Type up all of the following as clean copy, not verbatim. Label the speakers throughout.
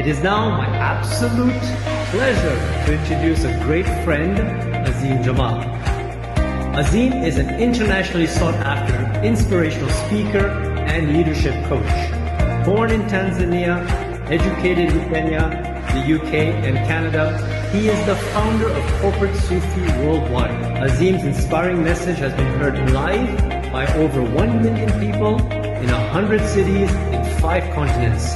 Speaker 1: It is now my absolute pleasure to introduce a great friend, Azim Jamal. Azim is an internationally sought-after inspirational speaker and leadership coach. Born in Tanzania, educated in Kenya, the UK, and Canada, he is the founder of Corporate Sufi Worldwide. Azim's inspiring message has been heard live by over 1 million people in 100 cities in 5 continents.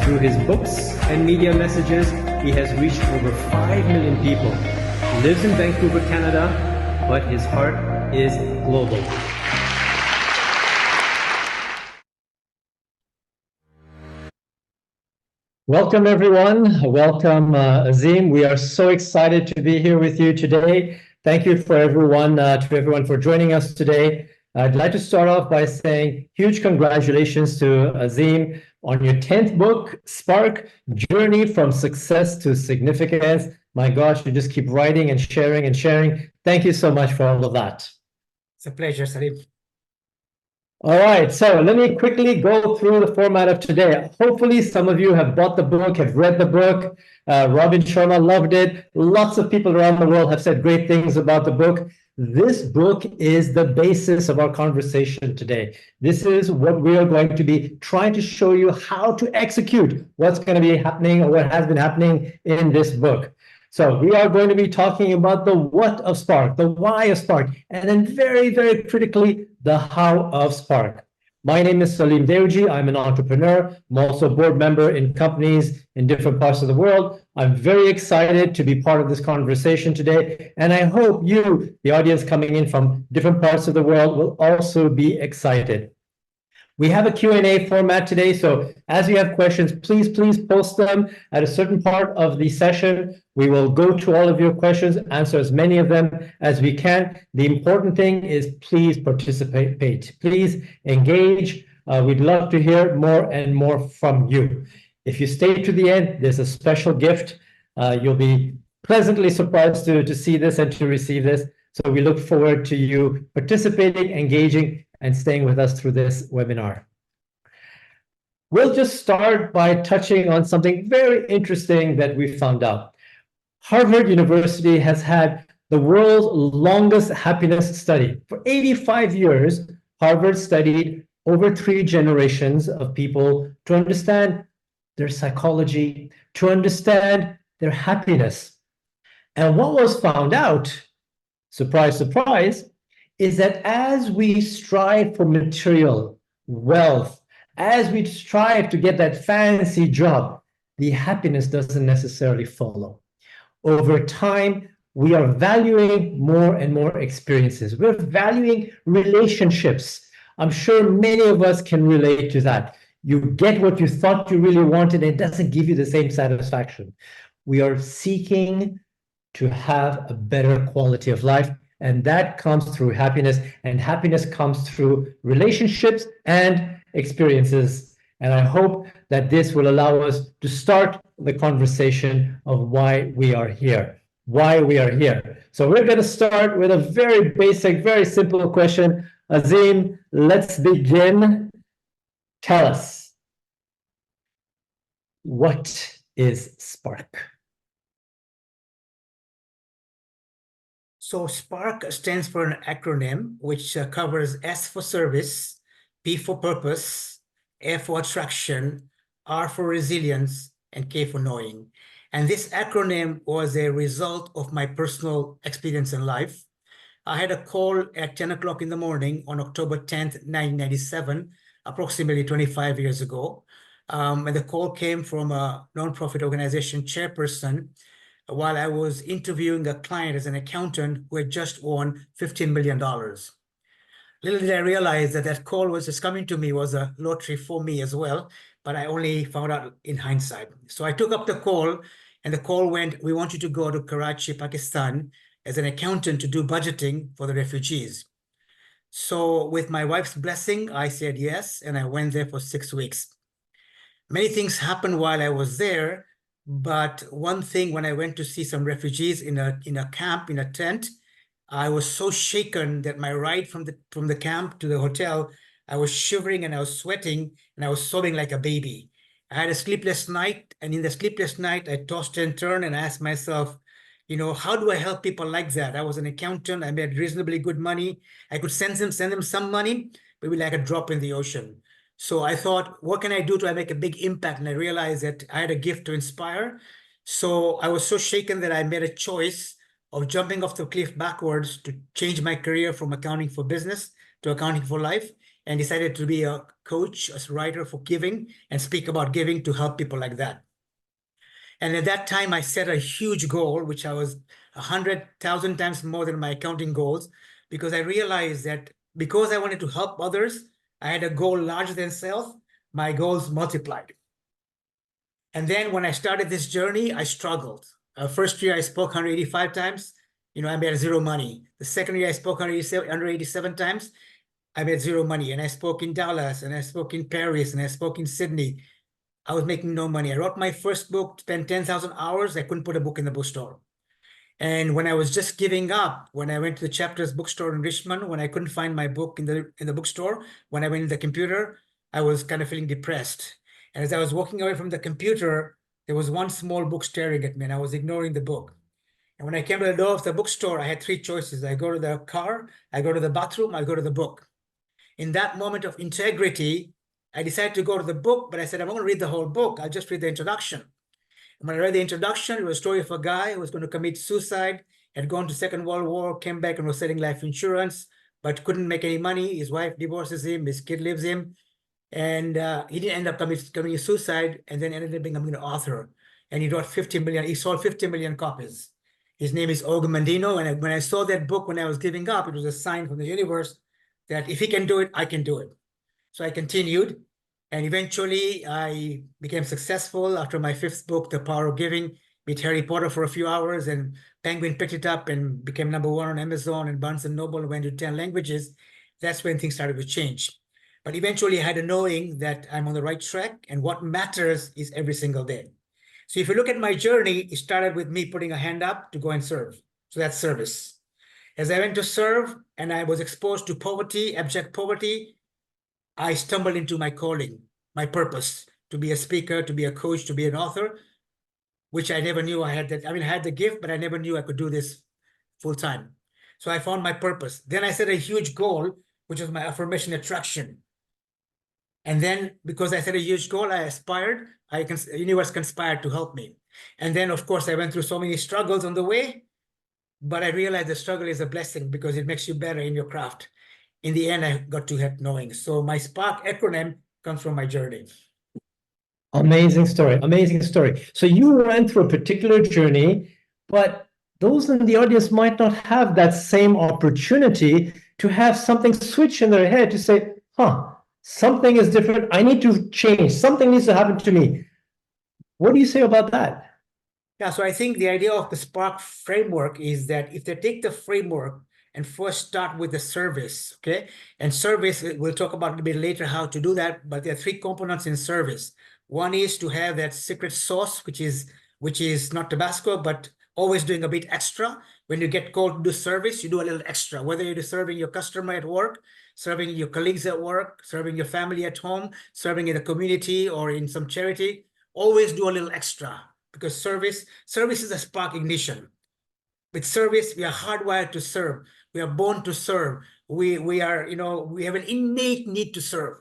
Speaker 1: Through his books and media messages, he has reached over 5 million people. He lives in Vancouver, Canada, but his heart is global. Welcome, everyone. Welcome, Azim. We are so excited to be here with you today. Thank you for everyone, for joining us today. I'd like to start off by saying huge congratulations to Azim on your 10th book, Spark, Journey from Success to Significance. My gosh, you just keep writing and sharing and sharing. Thank you so much for all of that.
Speaker 2: It's a pleasure, Salim.
Speaker 1: All right, so let me quickly go through the format of today. Hopefully, some of you have bought the book, have read the book. Robin Sharma loved it. Lots of people around the world have said great things about the book. This book is the basis of our conversation today. This is what we are going to be trying to show you how to execute what's going to be happening or what has been happening in this book. So we are going to be talking about the what of Spark, the why of Spark, and then very, very critically, the how of Spark. My name is Salim Deuji. I'm an entrepreneur. I'm also a board member in companies in different parts of the world. I'm very excited to be part of this conversation today. And I hope you, the audience coming in from different parts of the world, will also be excited. We have a Q&A format today, so as you have questions, please post them at a certain part of the session. We will go to all of your questions, answer as many of them as we can. The important thing is please participate, please engage. We'd love to hear more and more from you. If you stay to the end, there's a special gift. You'll be pleasantly surprised to see this and to receive this. So we look forward to you participating, engaging, and staying with us through this webinar. We'll just start by touching on something very interesting that we found out. Harvard University has had the world's longest happiness study. For 85 years, Harvard studied over 3 generations of people to understand their psychology, to understand their happiness. And what was found out, surprise, surprise, is that as we strive for material wealth, as we strive to get that fancy job, the happiness doesn't necessarily follow. Over time, we are valuing more and more experiences. We're valuing relationships. I'm sure many of us can relate to that. You get what you thought you really wanted, and it doesn't give you the same satisfaction. We are seeking to have a better quality of life. And that comes through happiness, and happiness comes through relationships and experiences. And I hope that this will allow us to start the conversation of why we are here. Why we are here. So we're going to start with a very basic, very simple question. Azim, let's begin. Tell us, what is Spark?
Speaker 2: So SPARK stands for an acronym which covers S for service, P for purpose, A for attraction, R for resilience, and K for knowing. And this acronym was a result of my personal experience in life. I had a call at 10 o'clock in the morning on October 10th, 1997, approximately 25 years ago. And the call came from a nonprofit organization chairperson while I was interviewing a client as an accountant who had just won $15 million. Little did I realize that that call was just coming to me was a lottery for me as well, but I only found out in hindsight. So I took up the call, and the call went, "We want you to go to Karachi, Pakistan as an accountant to do budgeting for the refugees." So with my wife's blessing, I said yes, and I went there for 6 weeks. Many things happened while I was there, but one thing, when I went to see some refugees in a camp, in a tent, I was so shaken that my ride from the camp to the hotel, I was shivering and I was sweating and I was sobbing like a baby. I had a sleepless night, and in the sleepless night, I tossed and turned and asked myself, how do I help people like that? I was an accountant. I made reasonably good money. I could send them some money, but it would be like a drop in the ocean. So I thought, what can I do to make a big impact? And I realized that I had a gift to inspire. So I was so shaken that I made a choice of jumping off the cliff backwards to change my career from accounting for business to accounting for life, and decided to be a coach, a writer for giving, and speak about giving to help people like that. And at that time, I set a huge goal, which I was 100,000 times more than my accounting goals, because I realized that because I wanted to help others, I had a goal larger than self, my goals multiplied. And then when I started this journey, I struggled. First year, I spoke 185 times. I made zero money. The second year, I spoke 187 times. I made zero money. And I spoke in Dallas, and I spoke in Paris, and I spoke in Sydney. I was making no money. I wrote my first book, spent 10,000 hours. I couldn't put a book in the bookstore. And when I was just giving up, when I went to the Chapters bookstore in Richmond, when I couldn't find my book in the bookstore, when I went to the computer, I was kind of feeling depressed. And as I was walking away from the computer, there was one small book staring at me, and I was ignoring the book. And when I came to the door of the bookstore, I had three choices. I go to the car, I go to the bathroom, I go to the book. In that moment of integrity, I decided to go to the book, but I said, I'm not going to read the whole book. I'll just read the introduction. And when I read the introduction, it was a story of a guy who was going to commit suicide, had gone to Second World War, came back and was selling life insurance, but couldn't make any money. His wife divorces him, his kid leaves him, and he didn't end up committing suicide, and then ended up becoming an author. And he wrote 50 million, he sold 50 million copies. His name is Olga Mandino, and when I saw that book when I was giving up, it was a sign from the universe that if he can do it, I can do it. So I continued, and eventually I became successful. After my fifth book, The Power of Giving, beat Harry Potter for a few hours, and Penguin picked it up and became #1 on Amazon, and Barnes & Noble went to 10 languages. That's when things started to change. But eventually I had a knowing that I'm on the right track, and what matters is every single day. So if you look at my journey, it started with me putting a hand up to go and serve. So that's service. As I went to serve and I was exposed to poverty, abject poverty, I stumbled into my calling, my purpose, to be a speaker, to be a coach, to be an author, which I never knew I had that. I mean, I had the gift, but I never knew I could do this full time. So I found my purpose. Then I set a huge goal, which was my affirmation attraction. And then because I set a huge goal, I aspired, the universe conspired to help me. And then, of course, I went through so many struggles on the way, but I realized the struggle is a blessing because it makes you better in your craft. In the end, I got to have knowing. So my SPARK acronym comes from my journey.
Speaker 1: Amazing story. Amazing story. So you went through a particular journey, but those in the audience might not have that same opportunity to have something switch in their head to say, something is different. I need to change. Something needs to happen to me. What do you say about that?
Speaker 2: Yeah, so I think the idea of the SPARK framework is that if they take the framework and first start with the service, okay? And service, we'll talk about a little bit later how to do that, but there are three components in service. One is to have that secret sauce, which is not Tabasco, but always doing a bit extra. When you get called to do service, you do a little extra, whether you're serving your customer at work, serving your colleagues at work, serving your family at home, serving in a community or in some charity, always do a little extra, because service is a spark ignition. With service, we are hardwired to serve. We are born to serve. We are, we have an innate need to serve.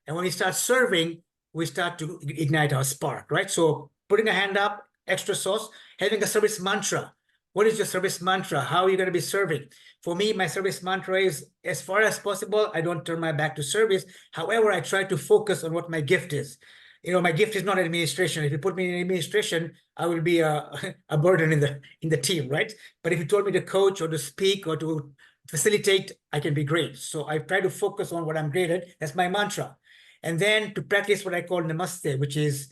Speaker 2: And when we start serving, we start to ignite our spark, right? So putting a hand up, extra sauce, having a service mantra. What is your service mantra? How are you going to be serving? For me, my service mantra is, as far as possible, I don't turn my back to service. However, I try to focus on what my gift is. My gift is not administration. If you put me in administration, I will be a burden in the team, right? But if you told me to coach or to speak or to facilitate, I can be great. So I try to focus on what I'm great at. That's my mantra. And then to practice what I call namaste, which is,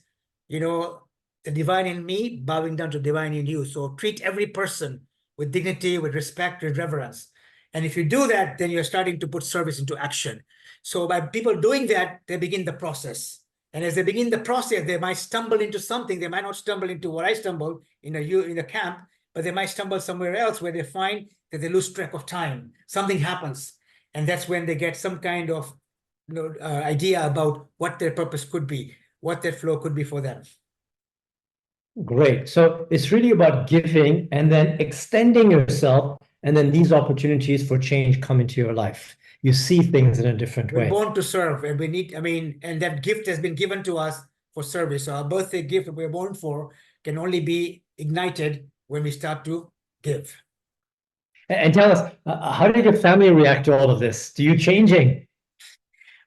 Speaker 2: the divine in me bowing down to divine in you. So treat every person with dignity, with respect, with reverence. And if you do that, then you're starting to put service into action. So by people doing that, they begin the process. And as they begin the process, they might stumble into something. They might not stumble into what I stumbled in a camp, but they might stumble somewhere else where they find that they lose track of time. Something happens. And that's when they get some kind of idea about what their purpose could be. what that flow could be for them.
Speaker 1: Great. So it's really about giving and then extending yourself, and then these opportunities for change come into your life. You see things in a different
Speaker 2: We're
Speaker 1: way.
Speaker 2: born to serve, and we need, I mean, and that gift has been given to us for service. So our birthday gift that we're born for can only be ignited when we start to give.
Speaker 1: And tell us, how did your family react to all of this? Do you changing?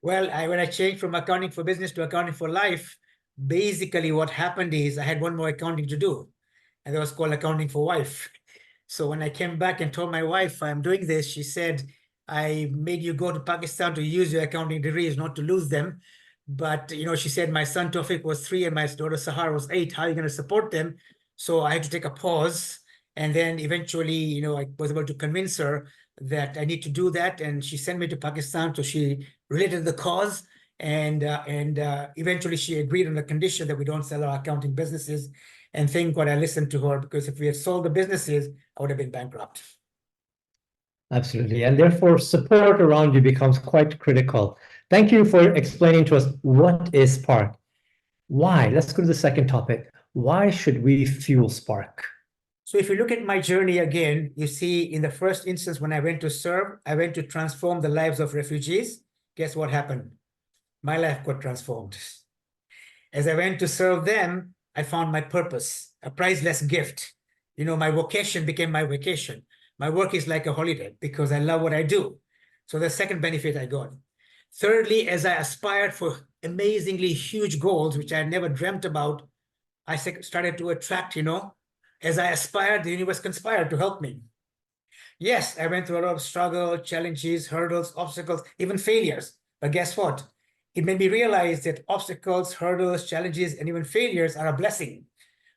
Speaker 2: Well, when I changed from accounting for business to accounting for life, basically what happened is I had one more accounting to do, and that was called accounting for wife. So when I came back and told my wife I'm doing this, she said, I made you go to Pakistan to use your accounting degrees, not to lose them. But, you know, she said my son Tofik was 3 and my daughter Sahar was 8. How are you going to support them? So I had to take a pause. And then eventually, you know, I was able to convince her that I need to do that. And she sent me to Pakistan. So she related the cause. And eventually she agreed on the condition that we don't sell our accounting businesses. And thank God I listened to her, because if we had sold the businesses, I would have been bankrupt.
Speaker 1: Absolutely. And therefore, support around you becomes quite critical. Thank you for explaining to us what is Spark. Why? Let's go to the second topic. Why should we fuel Spark?
Speaker 2: So if you look at my journey again, you see in the first instance, when I went to serve, I went to transform the lives of refugees. Guess what happened? My life got transformed. As I went to serve them, I found my purpose, a priceless gift. You know, my vocation became my vacation. My work is like a holiday because I love what I do. So the second benefit I got. Thirdly, as I aspired for amazingly huge goals, which I had never dreamt about, I started to attract, you know, as I aspired, the universe conspired to help me. Yes, I went through a lot of struggle, challenges, hurdles, obstacles, even failures. But guess what? It made me realize that obstacles, hurdles, challenges, and even failures are a blessing.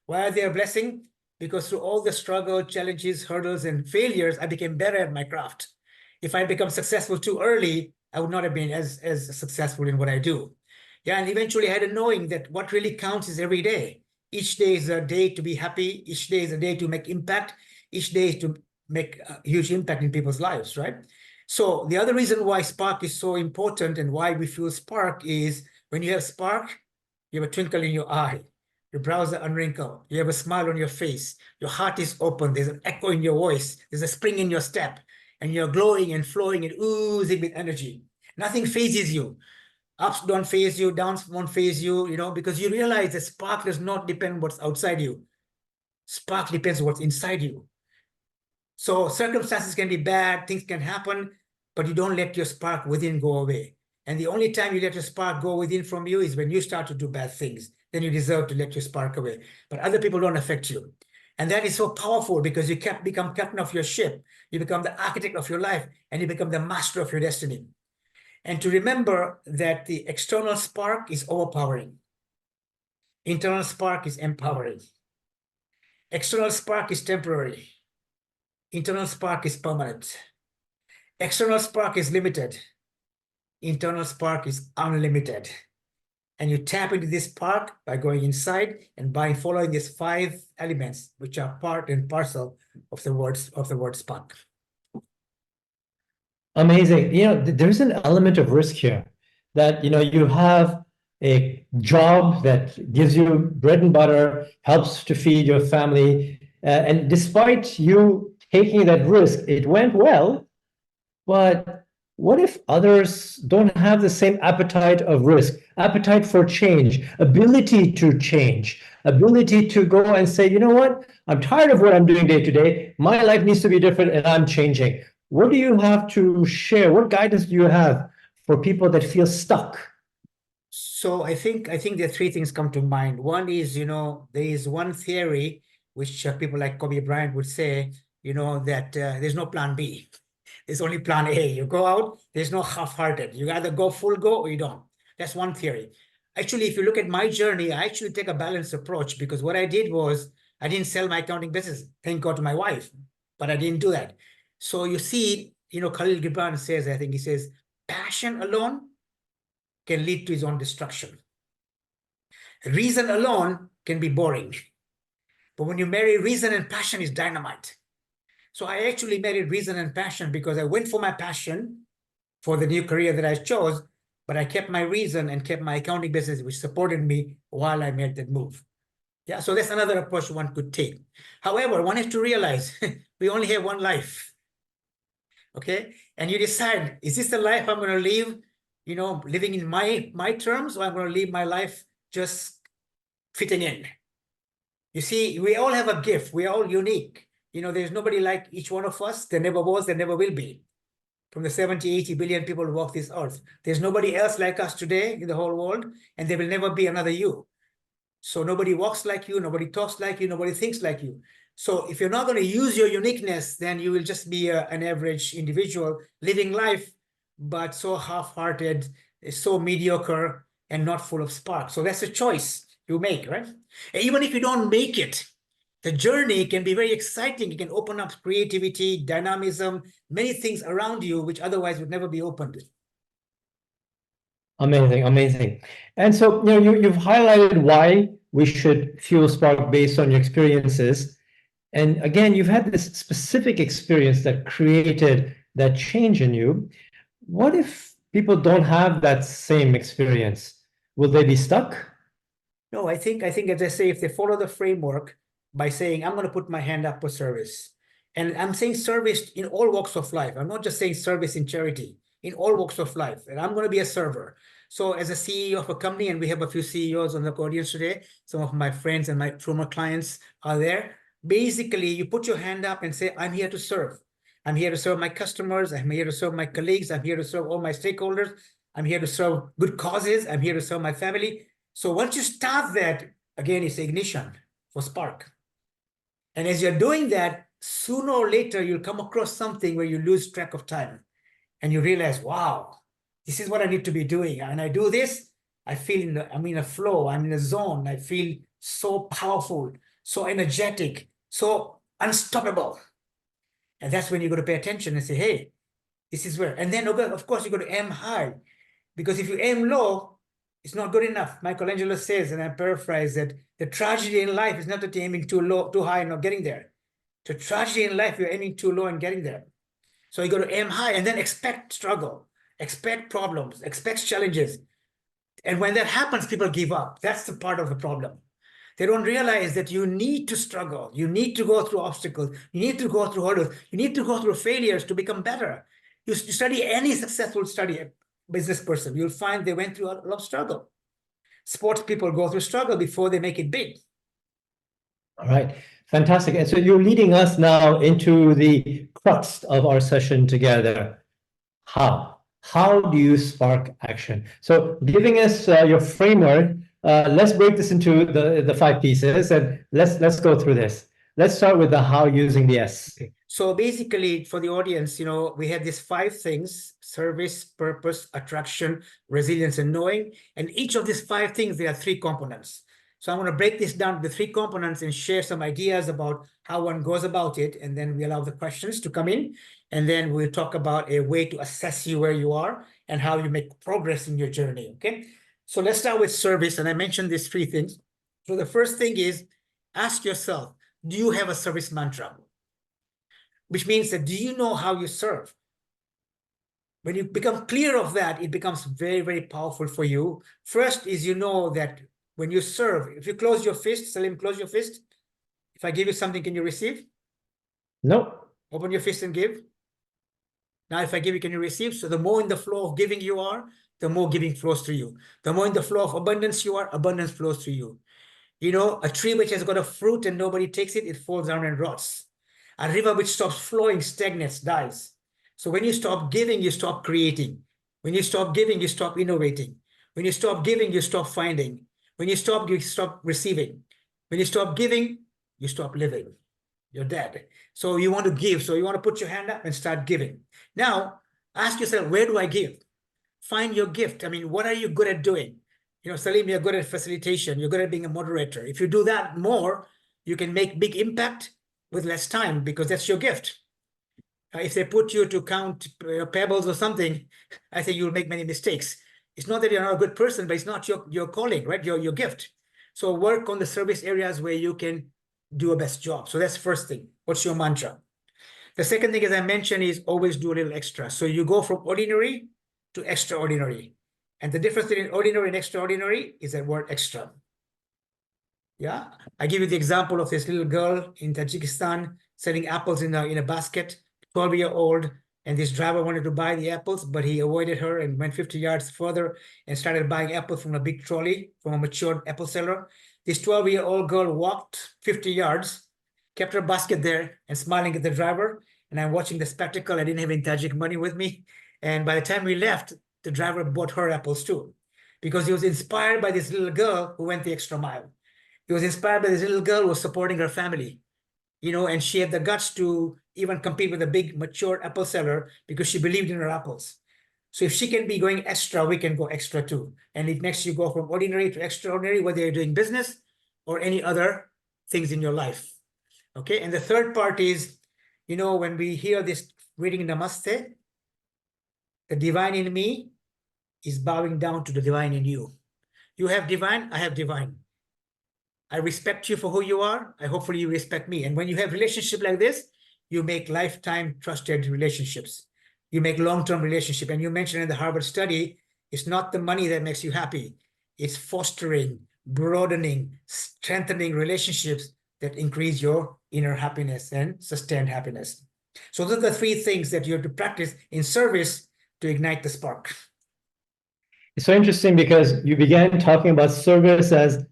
Speaker 2: Why are they a blessing? Because through all the struggle, challenges, hurdles, and failures, I became better at my craft. If I had become successful too early, I would not have been as successful in what I do. Yeah, and eventually I had a knowing that what really counts is every day. Each day is a day to be happy. Each day is a day to make impact. Each day is to make a huge impact in people's lives, right? So the other reason why Spark is so important and why we feel Spark is when you have Spark, you have a twinkle in your eye. Your brows are unwrinkled. You have a smile on your face. Your heart is open. There's an echo in your voice. There's a spring in your step. And you're glowing and flowing and oozing with energy. Nothing phases you. Ups don't phase you, downs won't phase you, you know, because you realize that spark does not depend on what's outside you. Spark depends on what's inside you. So circumstances can be bad, things can happen, but you don't let your spark within go away. And the only time you let your spark go within from you is when you start to do bad things. Then you deserve to let your spark away. But other people don't affect you. And that is so powerful because you become captain of your ship. You become the architect of your life, and you become the master of your destiny. And to remember that the external spark is overpowering. Internal spark is empowering. External spark is temporary. Internal spark is permanent. External spark is limited. Internal spark is unlimited. And you tap into this spark by going inside and by following these 5 elements, which are part and parcel of the word spark.
Speaker 1: Amazing. You know, there's an element of risk here that, you know, you have a job that gives you bread and butter, helps to feed your family. And despite you taking that risk, it went well. But what if others don't have the same appetite of risk, appetite for change, ability to change, ability to go and say, you know what, I'm tired of what I'm doing day to day. My life needs to be different and I'm changing. What do you have to share? What guidance do you have for people that feel stuck?
Speaker 2: So I think there are 3 things come to mind. One is, you know, there is one theory which people like Kobe Bryant would say, you know, that there's no plan B. There's only plan A. You go out, there's no half-hearted. You either go full go or you don't. That's one theory. Actually, if you look at my journey, I actually take a balanced approach, because what I did was I didn't sell my accounting business. Thank God to my wife, but I didn't do that. So you see, you know, Khalil Gibran says, I think he says, passion alone can lead to his own destruction. Reason alone can be boring. But when you marry reason and passion, is dynamite. So I actually married reason and passion because I went for my passion for the new career that I chose. but I kept my reason and kept my accounting business, which supported me while I made that move. Yeah, so that's another approach one could take. However, one has to realize we only have one life. Okay, and you decide, is this the life I'm going to live, living in my terms, or I'm going to live my life just fitting in? You see, we all have a gift. We're all unique. There's nobody like each one of us. There never was, there never will be. From the 70, 80 billion people who walk this earth, there's nobody else like us today in the whole world, and there will never be another you. So nobody walks like you, nobody talks like you, nobody thinks like you. So if you're not going to use your uniqueness, then you will just be an average individual living life, but so half-hearted, so mediocre, and not full of spark. So that's a choice you make, right? And even if you don't make it, the journey can be very exciting. It can open up creativity, dynamism, many things around you, which otherwise would never be opened.
Speaker 1: Amazing, amazing. And so, you've highlighted why we should fuel spark based on your experiences. And again, you've had this specific experience that created that change in you. What if people don't have that same experience? Will they be stuck?
Speaker 2: No, I think, as I say, if they follow the framework by saying, I'm going to put my hand up for service. And I'm saying service in all walks of life. I'm not just saying service in charity, in all walks of life. And I'm going to be a server. So as a CEO of a company, and we have a few CEOs on the audience today, some of my friends and my former clients are there. Basically, you put your hand up and say, I'm here to serve. I'm here to serve my customers. I'm here to serve my colleagues. I'm here to serve all my stakeholders. I'm here to serve good causes. I'm here to serve my family. So once you start that, again, it's ignition for spark. And as you're doing that, sooner or later, you'll come across something where you lose track of time and you realize, wow, this is what I need to be doing. And I do this, I'm in a flow, I'm in a zone. I feel so powerful, so energetic, so unstoppable. And that's when you got to pay attention and say, hey, this is where. And then, of course, you got to aim high, because if you aim low, it's not good enough. Michelangelo says, and I paraphrase, that the tragedy in life is not that you're aiming too low, too high, and not getting there. The tragedy in life, you're aiming too low and getting there. So you got to aim high and then expect struggle, expect problems, expect challenges. And when that happens, people give up. That's the part of the problem. They don't realize that you need to struggle. You need to go through obstacles. You need to go through hurdles. You need to go through failures to become better. You study any successful business person, you'll find they went through a lot of struggle. Sports people go through struggle before they make it big.
Speaker 1: All right, fantastic. And so you're leading us now into the crux of our session together. How do you spark action? So giving us your framework, let's break this into the 5 pieces, and let's go through this. Let's start with the how, using the S.
Speaker 2: Okay. So basically, for the audience, we have these 5 things: service, purpose, attraction, resilience, and knowing. And each of these 5 things, there are 3 components. So I'm going to break this down to the 3 components and share some ideas about how one goes about it. And then we allow the questions to come in. And then we'll talk about a way to assess you where you are and how you make progress in your journey. Okay. So let's start with service. And I mentioned these 3 things. So the first thing is, ask yourself, do you have a service mantra? Which means that, do you know how you serve? When you become clear of that, it becomes very, very powerful for you. First is, that when you serve, if you close your fist, Salim, close your fist. If I give you something, can you receive?
Speaker 1: No.
Speaker 2: Open your fist and give. Now, if I give you, can you receive? So the more in the flow of giving you are, the more giving flows through you. The more in the flow of abundance you are, abundance flows through you. A tree which has got a fruit and nobody takes it, it falls down and rots. A river which stops flowing stagnates, dies. So when you stop giving, you stop creating. When you stop giving, you stop innovating. When you stop giving, you stop finding. When you stop receiving. When you stop giving, you stop living. You're dead. So you want to give. So you want to put your hand up and start giving. Now, ask yourself, where do I give? Find your gift. I mean, what are you good at doing? Salim, you're good at facilitation. You're good at being a moderator. If you do that more, you can make big impact with less time, because that's your gift. If they put you to count pebbles or something, I think you'll make many mistakes. It's not that you're not a good person, but it's not your calling, right? Your gift. So work on the service areas where you can do a best job. So that's the first thing. What's your mantra? The second thing, as I mentioned, is always do a little extra. So you go from ordinary to extraordinary. And the difference between ordinary and extraordinary is that word extra. Yeah, I give you the example of this little girl in Tajikistan selling apples in a basket, 12-year-old, and this driver wanted to buy the apples, but he avoided her and went 50 yards further and started buying apples from a big trolley from a mature apple seller. This 12-year-old girl walked 50 yards, kept her basket there and smiling at the driver. And I'm watching the spectacle. I didn't have any Tajik money with me. And by the time we left, the driver bought her apples too, because he was inspired by this little girl who went the extra mile. He was inspired by this little girl who was supporting her family, and she had the guts to even compete with a big mature apple seller because she believed in her apples. So if she can be going extra, we can go extra too. And it makes you go from ordinary to extraordinary, whether you're doing business or any other things in your life. Okay. And the third part is, when we hear this reading Namaste, the divine in me is bowing down to the divine in you. You have divine, I have divine. I respect you for who you are. Hopefully you respect me. And when you have relationship like this, you make lifetime trusted relationships. You make long-term relationship. And you mentioned in the Harvard study, it's not the money that makes you happy. It's fostering, broadening, strengthening relationships that increase your inner happiness and sustained happiness. So those are the three things that you have to practice in service to ignite the spark.
Speaker 1: It's so interesting because you began talking about service as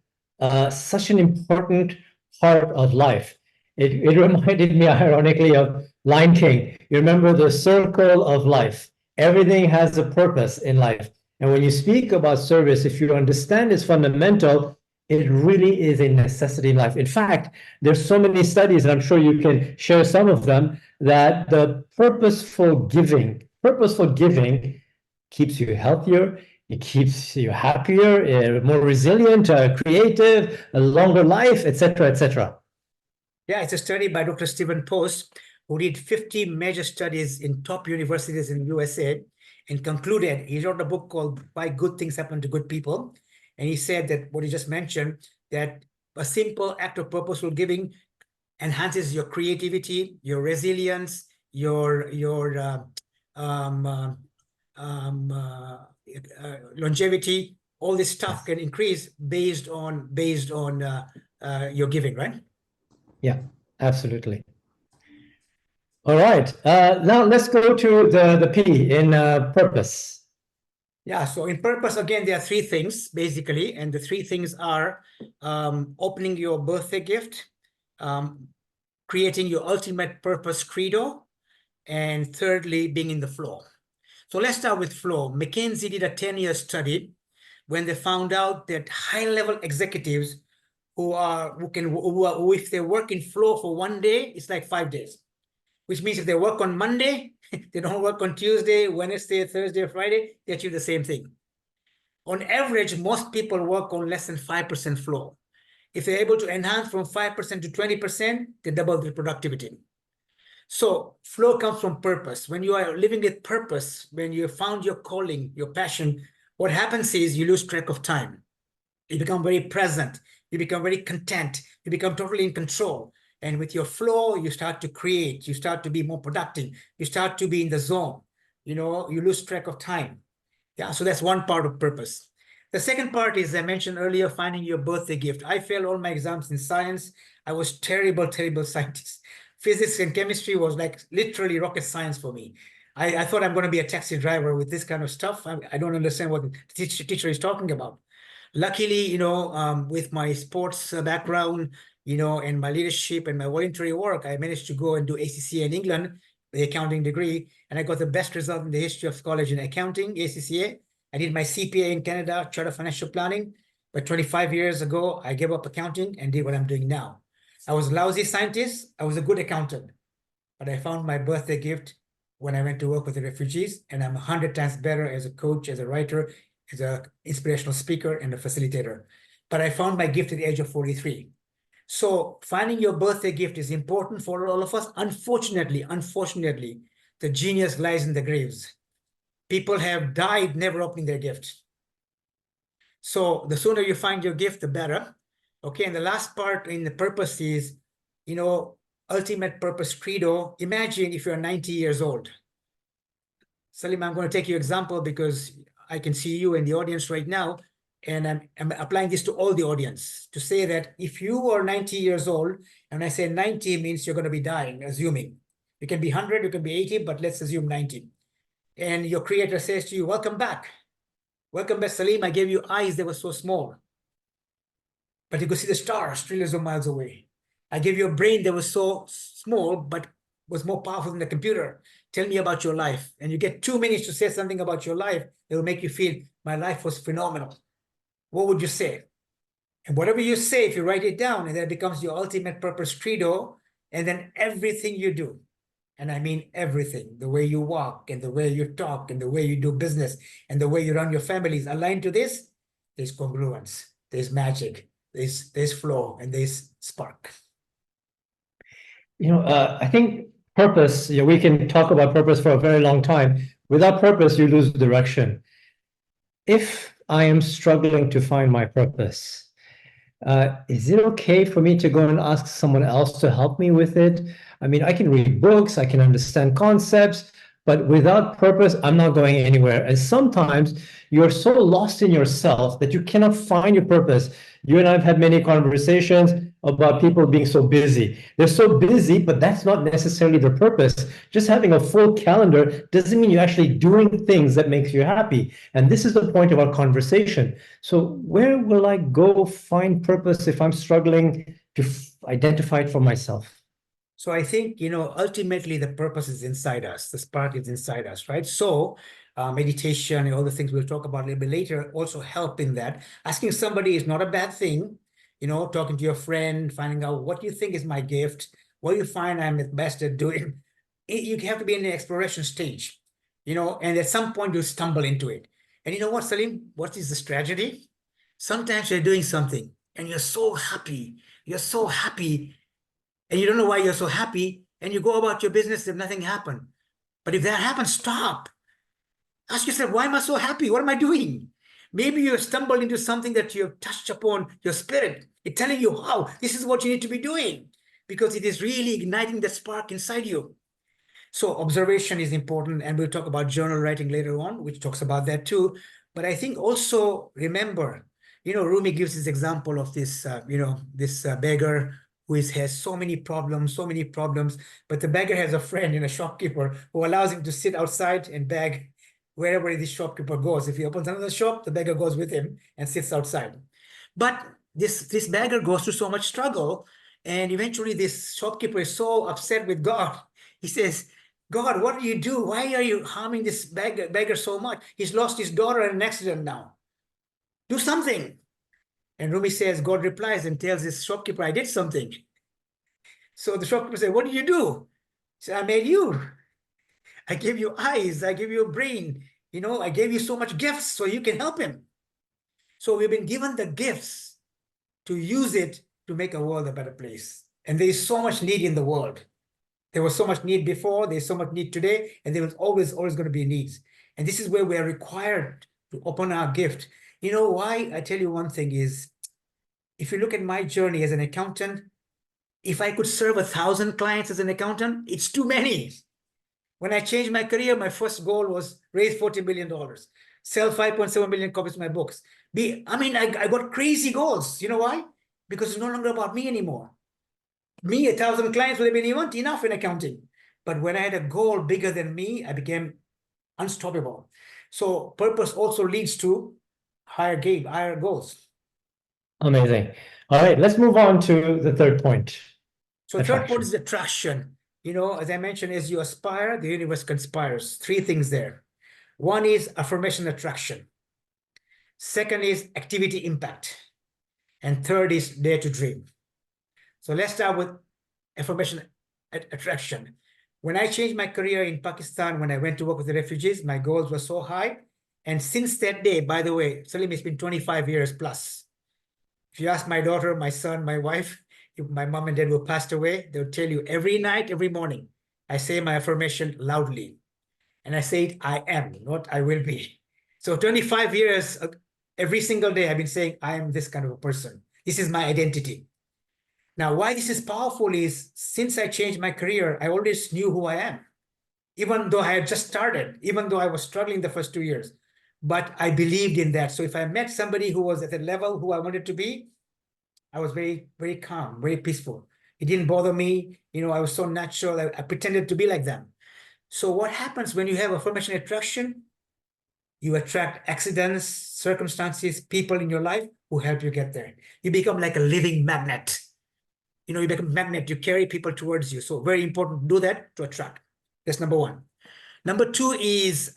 Speaker 1: such an important part of life. It reminded me, ironically, of Lion King. You remember the circle of life. Everything has a purpose in life. And when you speak about service, if you understand its fundamental, it really is a necessity in life. In fact, there's so many studies, and I'm sure you can share some of them, that the purposeful giving keeps you healthier, it keeps you happier, more resilient, creative, a longer life, etc., etc.
Speaker 2: Yeah, it's a study by Dr. Stephen Post, who did 50 major studies in top universities in the USA and concluded, he wrote a book called Why Good Things Happen to Good People. And he said that what he just mentioned, that a simple act of purposeful giving enhances your creativity, your resilience, your longevity. All this stuff can increase based on your giving, right?
Speaker 1: Yeah, absolutely. All right. Now let's go to the P in purpose.
Speaker 2: Yeah, so in purpose, again, there are three things, basically. And the three things are opening your birthday gift, creating your ultimate purpose credo, and thirdly, being in the flow. So let's start with flow. McKinsey did a 10-year study when they found out that high-level executives who if they work in flow for one day, it's like 5 days, which means if they work on Monday, they don't work on Tuesday, Wednesday, Thursday, Friday, they achieve the same thing. On average, most people work on less than 5% flow. If they're able to enhance from 5% to 20%, they double their productivity. So flow comes from purpose. When you are living with purpose, when you found your calling, your passion, what happens is you lose track of time. You become very present. You become very content. You become totally in control. And with your flow, you start to create. You start to be more productive. You start to be in the zone. You lose track of time. Yeah, so that's one part of purpose. The second part is, I mentioned earlier, finding your birthday gift. I failed all my exams in science. I was terrible scientist. Physics and chemistry was like literally rocket science for me. I thought I'm going to be a taxi driver with this kind of stuff. I don't understand what the teacher is talking about. Luckily, with my sports background, and my leadership and my voluntary work, I managed to go and do ACCA in England, the accounting degree, and I got the best result in the history of college in accounting, ACCA. I did my CPA in Canada, Chartered Financial Planning. But 25 years ago, I gave up accounting and did what I'm doing now. I was a lousy scientist. I was a good accountant. But I found my birthday gift when I went to work with the refugees, and I'm 100 times better as a coach, as a writer, as an inspirational speaker, and a facilitator. But I found my gift at the age of 43. So finding your birthday gift is important for all of us. Unfortunately, the genius lies in the graves. People have died never opening their gift. So the sooner you find your gift, the better. Okay, and the last part in the purpose is, ultimate purpose credo. Imagine if you're 90 years old. Salim, I'm going to take your example because I can see you in the audience right now, and I'm applying this to all the audience to say that if you are 90 years old, and I say 90 means you're going to be dying, assuming. You can be 100, you can be 80, but let's assume 90. And your creator says to you, welcome back. Welcome back, Salim. I gave you eyes that were so small, but you could see the stars trillions of miles away. I gave you a brain that was so small, but was more powerful than the computer. Tell me about your life. And you get 2 minutes to say something about your life that will make you feel, my life was phenomenal. What would you say? And whatever you say, if you write it down, and then it becomes your ultimate purpose credo, and then everything you do, and I mean everything, the way you walk and the way you talk and the way you do business and the way you run your family is aligned to this, there's congruence, there's magic, there's flow, and there's spark.
Speaker 1: I think purpose, we can talk about purpose for a very long time. Without purpose, you lose direction. If I am struggling to find my purpose, is it okay for me to go and ask someone else to help me with it? I mean, I can read books, I can understand concepts, but without purpose, I'm not going anywhere. And sometimes you're so lost in yourself that you cannot find your purpose. You and I have had many conversations about people being so busy. They're so busy, but that's not necessarily their purpose. Just having a full calendar doesn't mean you're actually doing things that makes you happy. And this is the point of our conversation. So where will I go find purpose if I'm struggling to identify it for myself?
Speaker 2: So I think, ultimately the purpose is inside us. The spark is inside us, right? So meditation and all the things we'll talk about a little bit later also help in that. Asking somebody is not a bad thing. Talking to your friend, finding out what you think is my gift, what you find I'm the best at doing. You have to be in the exploration stage, and at some point you'll stumble into it. And you know what, Salim? What is this tragedy? Sometimes you're doing something and you're so happy. You're so happy. And you don't know why you're so happy, and you go about your business if nothing happened. But if that happens, stop. Ask yourself, why am I so happy? What am I doing? Maybe you stumbled into something that you have touched upon your spirit. It's telling you how this is what you need to be doing, because it is really igniting the spark inside you. So observation is important, and we'll talk about journal writing later on, which talks about that too. But I think also remember, Rumi gives this example of this, this beggar who has so many problems, but the beggar has a friend in a shopkeeper who allows him to sit outside and beg wherever this shopkeeper goes. If he opens another shop, the beggar goes with him and sits outside. But this beggar goes through so much struggle, and eventually this shopkeeper is so upset with God. He says, God, what do you do? Why are you harming this beggar so much? He's lost his daughter in an accident now. Do something. And Rumi says, God replies and tells this shopkeeper, I did something. So the shopkeeper said, what did you do? He said, I made you. I gave you eyes. I gave you a brain. I gave you so much gifts so you can help him. So we've been given the gifts to use it to make a world a better place. And there is so much need in the world. There was so much need before, there's so much need today, and there was always going to be needs. And this is where we are required to open our gift. You know why? I tell you one thing is, if you look at my journey as an accountant, if I could serve 1,000 clients as an accountant, it's too many. When I changed my career, my first goal was raise $40 million, sell 5.7 million copies of my books. I got crazy goals. You know why? Because it's no longer about me anymore. 1,000 clients would have been enough in accounting. But when I had a goal bigger than me, I became unstoppable. So purpose also leads to higher goals.
Speaker 1: Amazing. All right, let's move on to the third point.
Speaker 2: So third point is attraction. As I mentioned, as you aspire, the universe conspires. 3 things there. One is affirmation attraction. Second is activity impact. And third is dare to dream. So let's start with affirmation attraction. When I changed my career in Pakistan, when I went to work with the refugees, my goals were so high. And since that day, by the way, Salim, it's been 25 years plus. If you ask my daughter, my son, my wife, if my mom and dad were passed away, they'll tell you every night, every morning, I say my affirmation loudly. And I say it, I am, not I will be. So 25 years, every single day, I've been saying, I am this kind of a person. This is my identity. Now, why this is powerful is, since I changed my career, I always knew who I am. Even though I had just started, even though I was struggling the first 2 years, but I believed in that. So if I met somebody who was at the level who I wanted to be, I was very, very calm, very peaceful. It didn't bother me. I was so natural. I pretended to be like them. So what happens when you have affirmation attraction? You attract accidents, circumstances, people in your life who help you get there. You become like a living magnet. You become a magnet. You carry people towards you. So very important to do that to attract. That's number one. Number two is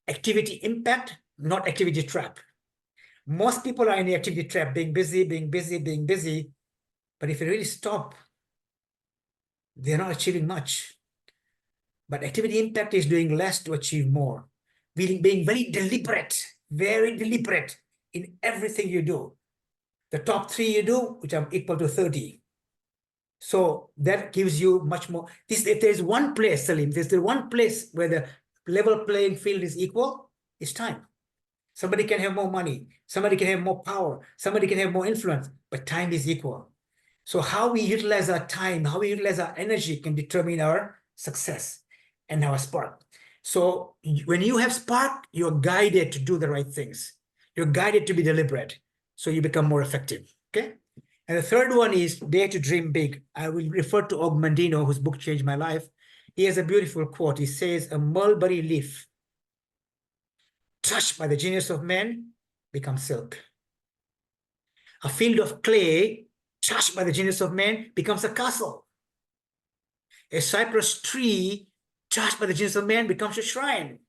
Speaker 2: activity impact, not activity trap. Most people are in the activity trap, being busy, being busy, being busy. But if you really stop, they're not achieving much. But activity impact is doing less to achieve more. Being very deliberate in everything you do. The top 3 you do, which are equal to 30. So that gives you much more. If there's one place, Salim, there's the one place where the level playing field is equal, it's time. Somebody can have more money, somebody can have more power, somebody can have more influence, but time is equal. So how we utilize our time, how we utilize our energy can determine our success and our spark. So when you have spark, you're guided to do the right things. You're guided to be deliberate. So you become more effective, okay? And the third one is dare to dream big. I will refer to Og Mandino, whose book changed my life. He has a beautiful quote. He says, a mulberry leaf touched by the genius of man becomes silk. A field of clay touched by the genius of man becomes a castle. A cypress tree touched by the genius of man becomes a shrine.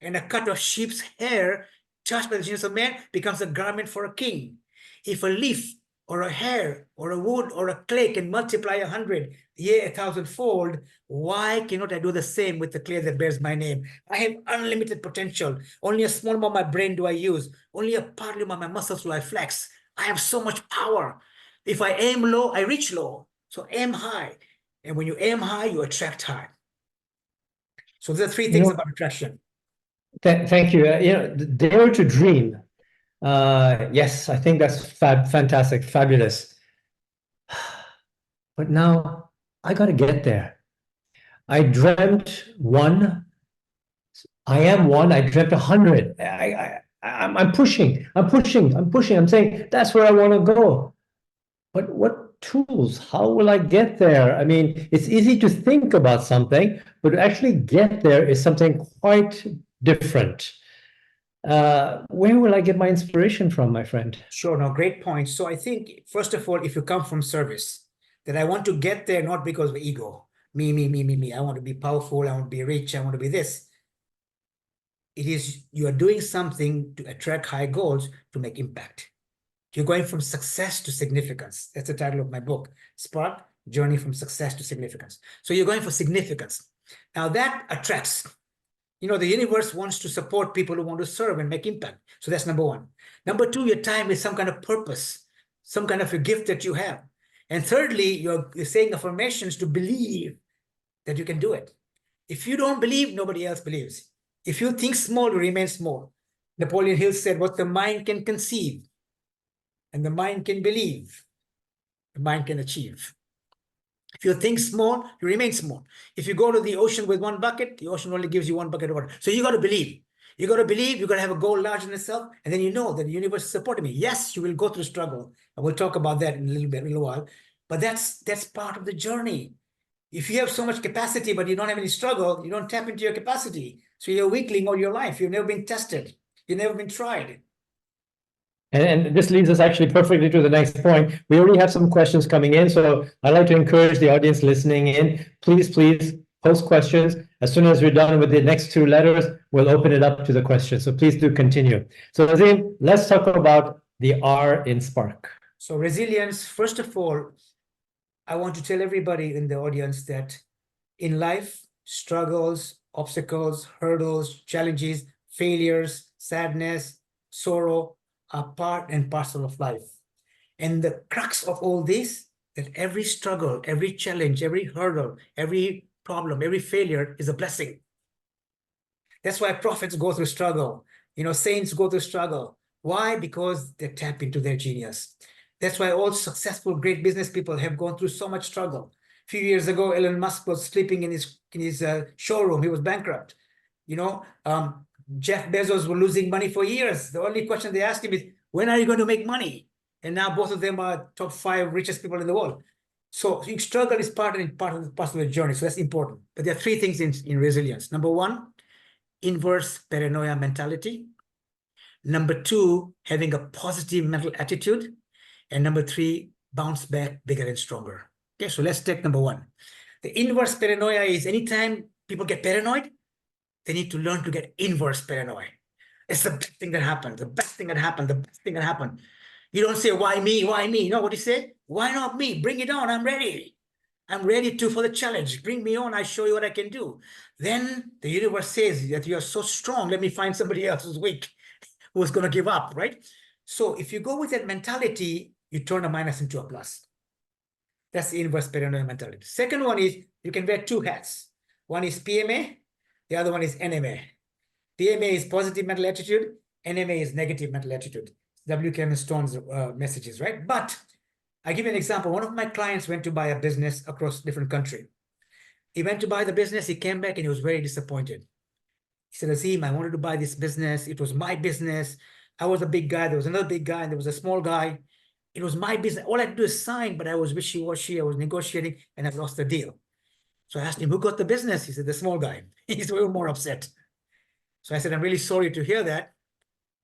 Speaker 2: And a cut of sheep's hair touched by the genius of man becomes a garment for a king. If a leaf or a hair or a wood or a clay can multiply 100, yea, 1,000-fold, why cannot I do the same with the clay that bears my name? I have unlimited potential. Only a small amount of my brain do I use. Only a part of my muscles do I flex. I have so much power. If I aim low, I reach low. So aim high. And when you aim high, you attract high. So there are 3 things about attraction.
Speaker 1: Thank you. Dare to dream. Yes, I think that's fantastic, fabulous. But now I got to get there. I dreamt one. I am one. I dreamt 100. I'm pushing. I'm saying that's where I want to go. But what tools? How will I get there? I mean, it's easy to think about something, but to actually get there is something quite different. Where will I get my inspiration from, my friend?
Speaker 2: Sure, no, great point. So I think, first of all, if you come from service, that I want to get there not because of ego, me. I want to be powerful, I want to be rich, I want to be this. It is you are doing something to attract high goals to make impact. You're going from success to significance. That's the title of my book, Spark, Journey from Success to Significance. So you're going for significance. Now that attracts. The universe wants to support people who want to serve and make impact. So that's number one. Number two, your time is some kind of purpose, some kind of a gift that you have. And thirdly, you're saying affirmations to believe that you can do it. If you don't believe, nobody else believes. If you think small, you remain small. Napoleon Hill said, what the mind can conceive and the mind can believe, the mind can achieve. If you think small, you remain small. If you go to the ocean with one bucket, the ocean only gives you one bucket of water. So you got to believe. You got to believe, you got to have a goal larger than itself, and then you know that the universe is supporting me. Yes, you will go through struggle. I will talk about that in a little while. But that's part of the journey. If you have so much capacity, but you don't have any struggle, you don't tap into your capacity. So you're a weakling all your life. You've never been tested. You've never been tried.
Speaker 1: And this leads us actually perfectly to the next point. We already have some questions coming in, so I'd like to encourage the audience listening in. Please post questions. As soon as we're done with the next 2 letters, we'll open it up to the questions. So please do continue. So Azim, let's talk about the R in Spark.
Speaker 2: So resilience, first of all, I want to tell everybody in the audience that in life, struggles, obstacles, hurdles, challenges, failures, sadness, sorrow, are part and parcel of life. And the crux of all this, that every struggle, every challenge, every hurdle, every problem, every failure is a blessing. That's why prophets go through struggle. Saints go through struggle. Why? Because they tap into their genius. That's why all successful, great business people have gone through so much struggle. A few years ago, Elon Musk was sleeping in his showroom. He was bankrupt. Jeff Bezos were losing money for years. The only question they asked him is, when are you going to make money? And now both of them are top 5 richest people in the world. So struggle is part of the journey. So that's important. But there are 3 things in resilience. Number 1, inverse paranoia mentality. Number 2, having a positive mental attitude. And number 3, bounce back bigger and stronger. Okay, so let's take number 1. The inverse paranoia is anytime people get paranoid, they need to learn to get inverse paranoia. It's the best thing that happened, the best thing that happened, the best thing that happened. You don't say, why me, why me? No, what do you say? Why not me? Bring it on, I'm ready. I'm ready for the challenge. Bring me on, I show you what I can do. Then the universe says that you're so strong, let me find somebody else who's weak, who's going to give up, right? So if you go with that mentality, you turn a minus into a plus. That's the inverse paranoia mentality. Second one is you can wear 2 hats. One is PMA, the other one is NMA. PMA is positive mental attitude, NMA is negative mental attitude. W. Clement Stone's messages, right? But I give you an example. One of my clients went to buy a business across different country. He went to buy the business, he came back and he was very disappointed. He said, Azim, I wanted to buy this business. It was my business. I was a big guy. There was another big guy and there was a small guy. It was my business. All I had to do is sign, but I was wishy-washy. I was negotiating and I lost the deal. So I asked him, who got the business? He said, the small guy. He's way more upset. So I said, I'm really sorry to hear that.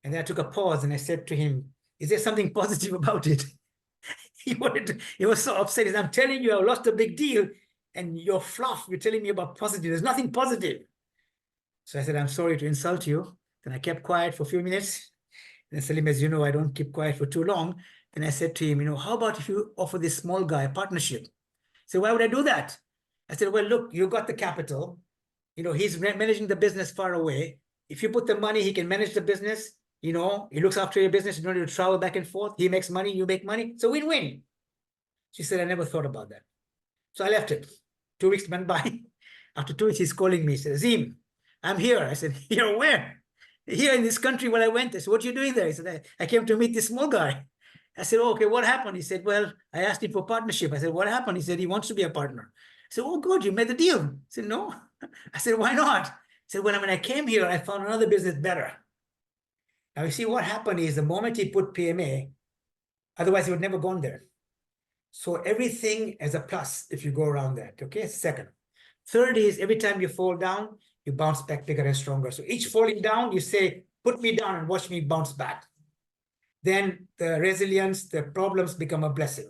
Speaker 2: And then I took a pause and I said to him, is there something positive about it? He was so upset. He said, I'm telling you, I lost a big deal and you're fluff. You're telling me about positive. There's nothing positive. So I said, I'm sorry to insult you. Then I kept quiet for a few minutes. And Salim, as you know, I don't keep quiet for too long. Then I said to him, how about if you offer this small guy a partnership? He said, why would I do that? I said, well, look, you got the capital. He's managing the business far away. If you put the money, he can manage the business. He looks after your business. You don't need to travel back and forth. He makes money, you make money. It's a win-win. She said, I never thought about that. So I left it. 2 weeks went by. After 2 weeks, he's calling me. He said, Azim, I'm here. I said, you're where? Here in this country where I went. I said, what are you doing there? He said, I came to meet this small guy. I said, oh, okay, what happened? He said, well, I asked him for partnership. I said, what happened? He said, he wants to be a partner. I said, oh, good, you made the deal. I said, no. I said, why not? He said, when I came here, I found another business better. Now, you see, what happened is the moment he put PMA, otherwise he would never gone there. So everything is a plus if you go around that, okay? Second. Third is every time you fall down, you bounce back bigger and stronger. So each falling down, you say, put me down and watch me bounce back. Then the resilience, the problems become a blessing.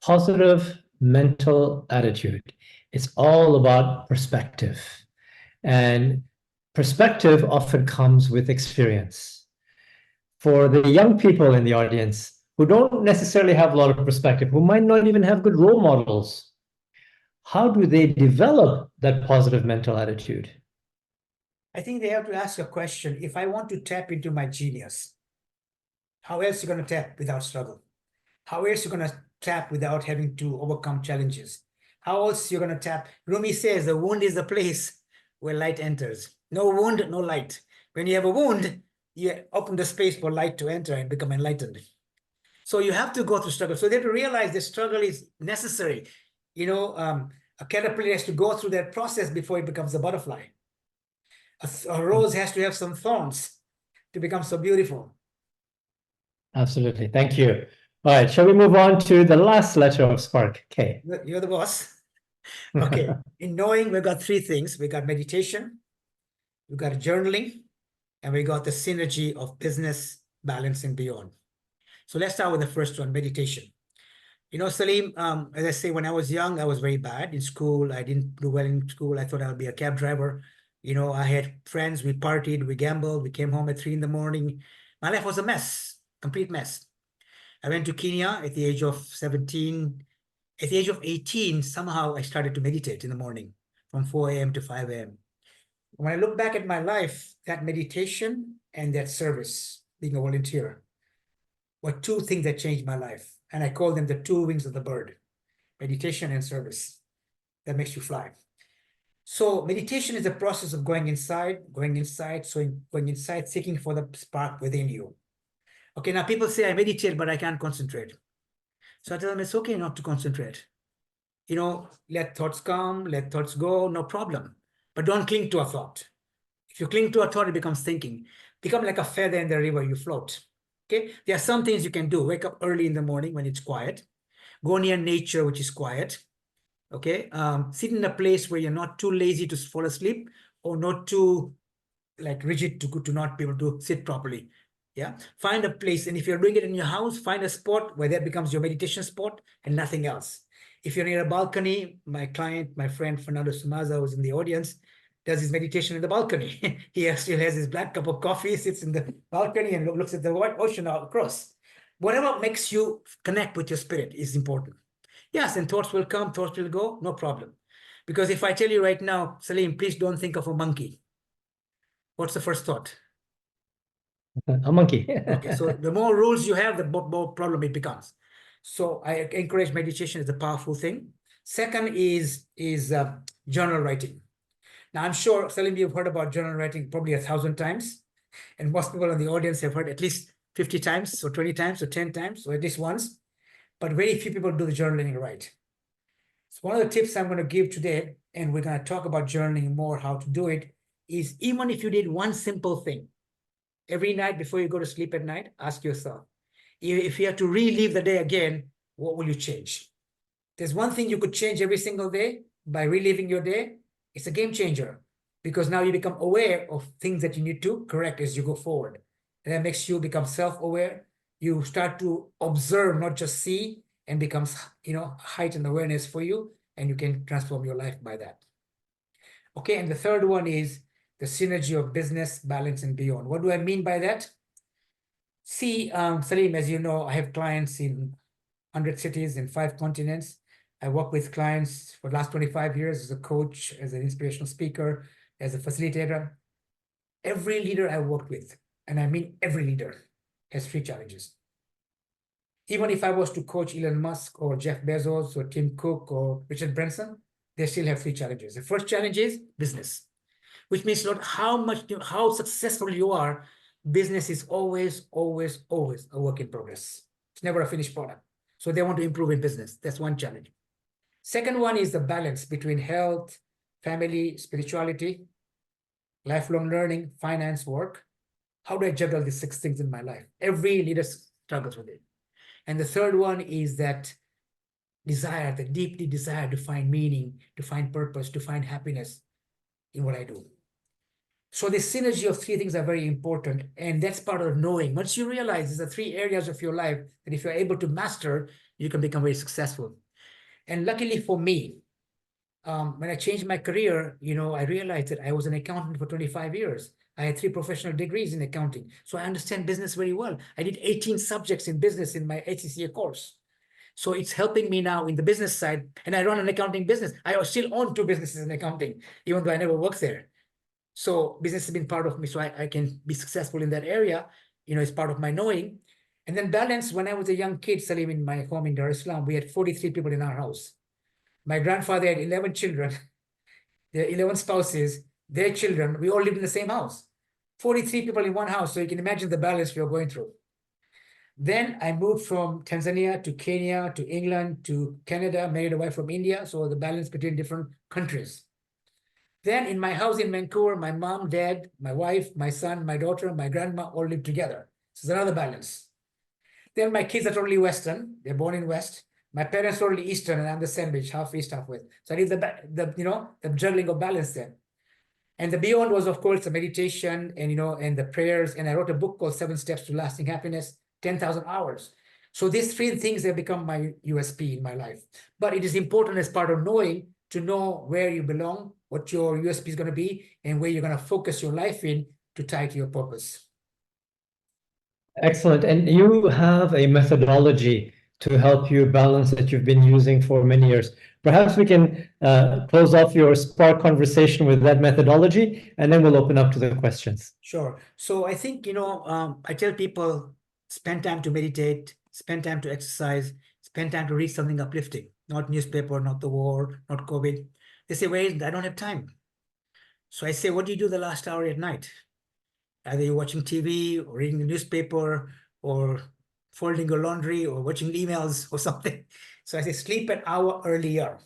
Speaker 1: Positive mental attitude. It's all about perspective. And perspective often comes with experience. For the young people in the audience who don't necessarily have a lot of perspective, who might not even have good role models, how do they develop that positive mental attitude?
Speaker 2: I think they have to ask a question. If I want to tap into my genius, how else are you going to tap without struggle? How else are you going to tap without having to overcome challenges? How else are you going to tap? Rumi says the wound is the place where light enters. No wound, no light. When you have a wound, you open the space for light to enter and become enlightened. So you have to go through struggle. So they have to realize the struggle is necessary. A caterpillar has to go through that process before it becomes a butterfly. A rose has to have some thorns to become so beautiful.
Speaker 1: Absolutely. Thank you. All right. Shall we move on to the last letter of Spark, K?
Speaker 2: You're the boss. Okay. In knowing, we've got 3 things. We got meditation, we got journaling, and we got the synergy of business, balance, and beyond. So let's start with the first one, meditation. Salim, as I say, when I was young, I was very bad in school. I didn't do well in school. I thought I would be a cab driver. I had friends, we partied, we gambled, we came home at 3 in the morning. My life was a mess, complete mess. I went to Kenya at the age of 17. At the age of 18, somehow I started to meditate in the morning from 4 a.m. to 5 a.m. When I look back at my life, that meditation and that service, being a volunteer, were 2 things that changed my life. And I call them the 2 wings of the bird, meditation and service. That makes you fly. So meditation is a process of going inside, seeking for the spark within you. Okay, now people say I meditate, but I can't concentrate. So I tell them it's okay not to concentrate. Let thoughts come, let thoughts go, no problem. but don't cling to a thought. If you cling to a thought, it becomes thinking. Become like a feather in the river, you float. Okay, there are some things you can do. Wake up early in the morning when it's quiet. Go near nature, which is quiet. Okay, sit in a place where you're not too lazy to fall asleep or not too like rigid to not be able to sit properly. Yeah, find a place, and if you're doing it in your house, find a spot where that becomes your meditation spot and nothing else. If you're near a balcony, my client, my friend Fernando Sumaza, who's in the audience, does his meditation in the balcony. He still has his black cup of coffee, sits in the balcony and looks at the white ocean out across. Whatever makes you connect with your spirit is important. Yes, and thoughts will come, thoughts will go, no problem. Because if I tell you right now, Salim, please don't think of a monkey. What's the first thought?
Speaker 1: A monkey.
Speaker 2: Okay, so the more rules you have, the more problem it becomes. So I encourage meditation as a powerful thing. Second is journal writing. Now I'm sure, Salim, you've heard about journal writing probably 1,000 times, and most people in the audience have heard at least 50 times, or 20 times, or 10 times, or at least once. But very few people do the journaling right. So one of the tips I'm going to give today, and we're going to talk about journaling more, how to do it, is even if you did one simple thing, every night before you go to sleep at night, ask yourself, if you have to relive the day again, what will you change? There's one thing you could change every single day by reliving your day. It's a game changer because now you become aware of things that you need to correct as you go forward. And that makes you become self-aware. You start to observe, not just see, and becomes, heightened awareness for you, and you can transform your life by that. Okay, and the third one is the synergy of business, balance, and beyond. What do I mean by that? See, Salim, as you know, I have clients in 100 cities in 5 continents. I work with clients for the last 25 years as a coach, as an inspirational speaker, as a facilitator. Every leader I worked with, and I mean every leader, has 3 challenges. Even if I was to coach Elon Musk or Jeff Bezos or Tim Cook or Richard Branson, they still have 3 challenges. The first challenge is business, which means not how successful you are. Business is always, always, always a work in progress. It's never a finished product. So they want to improve in business. That's one challenge. Second one is the balance between health, family, spirituality, lifelong learning, finance, work. How do I juggle these 6 things in my life? Every leader struggles with it. And the third one is that desire, the deep desire to find meaning, to find purpose, to find happiness in what I do. So the synergy of 3 things are very important, and that's part of knowing. Once you realize there's the 3 areas of your life that if you're able to master, you can become very successful. And luckily for me, when I changed my career, I realized that I was an accountant for 25 years. I had 3 professional degrees in accounting, so I understand business very well. I did 18 subjects in business in my HCCA course. So it's helping me now in the business side, and I run an accounting business. I still own 2 businesses in accounting, even though I never worked there. So business has been part of me, so I can be successful in that area. It's part of my knowing. And then balance, when I was a young kid, Salim, in my home in Dar es Salaam, we had 43 people in our house. My grandfather had 11 children, their 11 spouses, their children. We all lived in the same house. 43 people in one house, so you can imagine the balance we were going through. Then I moved from Tanzania to Kenya to England to Canada, married a wife from India, so the balance between different countries. Then in my house in Vancouver, my mom, dad, my wife, my son, my daughter, my grandma all live together. So it's another balance. Then my kids are totally Western. They're born in West. My parents are totally Eastern, and I'm the sandwich, half East, half West. So I need the juggling of balance there. And the beyond was, of course, the meditation and the prayers. And I wrote a book called 7 Steps to Lasting Happiness, 10,000 hours. So these 3 things have become my USP in my life. But it is important as part of knowing to know where you belong, what your USP is going to be, and where you're going to focus your life in to tie to your purpose.
Speaker 1: Excellent. And you have a methodology to help you balance that you've been using for many years. Perhaps we can close off your Spark conversation with that methodology, and then we'll open up to the questions.
Speaker 2: Sure. So I think, I tell people, spend time to meditate, spend time to exercise, spend time to read something uplifting, not newspaper, not the war, not COVID. They say, wait, I don't have time. So I say, what do you do the last hour at night? Either you're watching TV or reading the newspaper or folding your laundry or watching emails or something. So I say, sleep an hour earlier.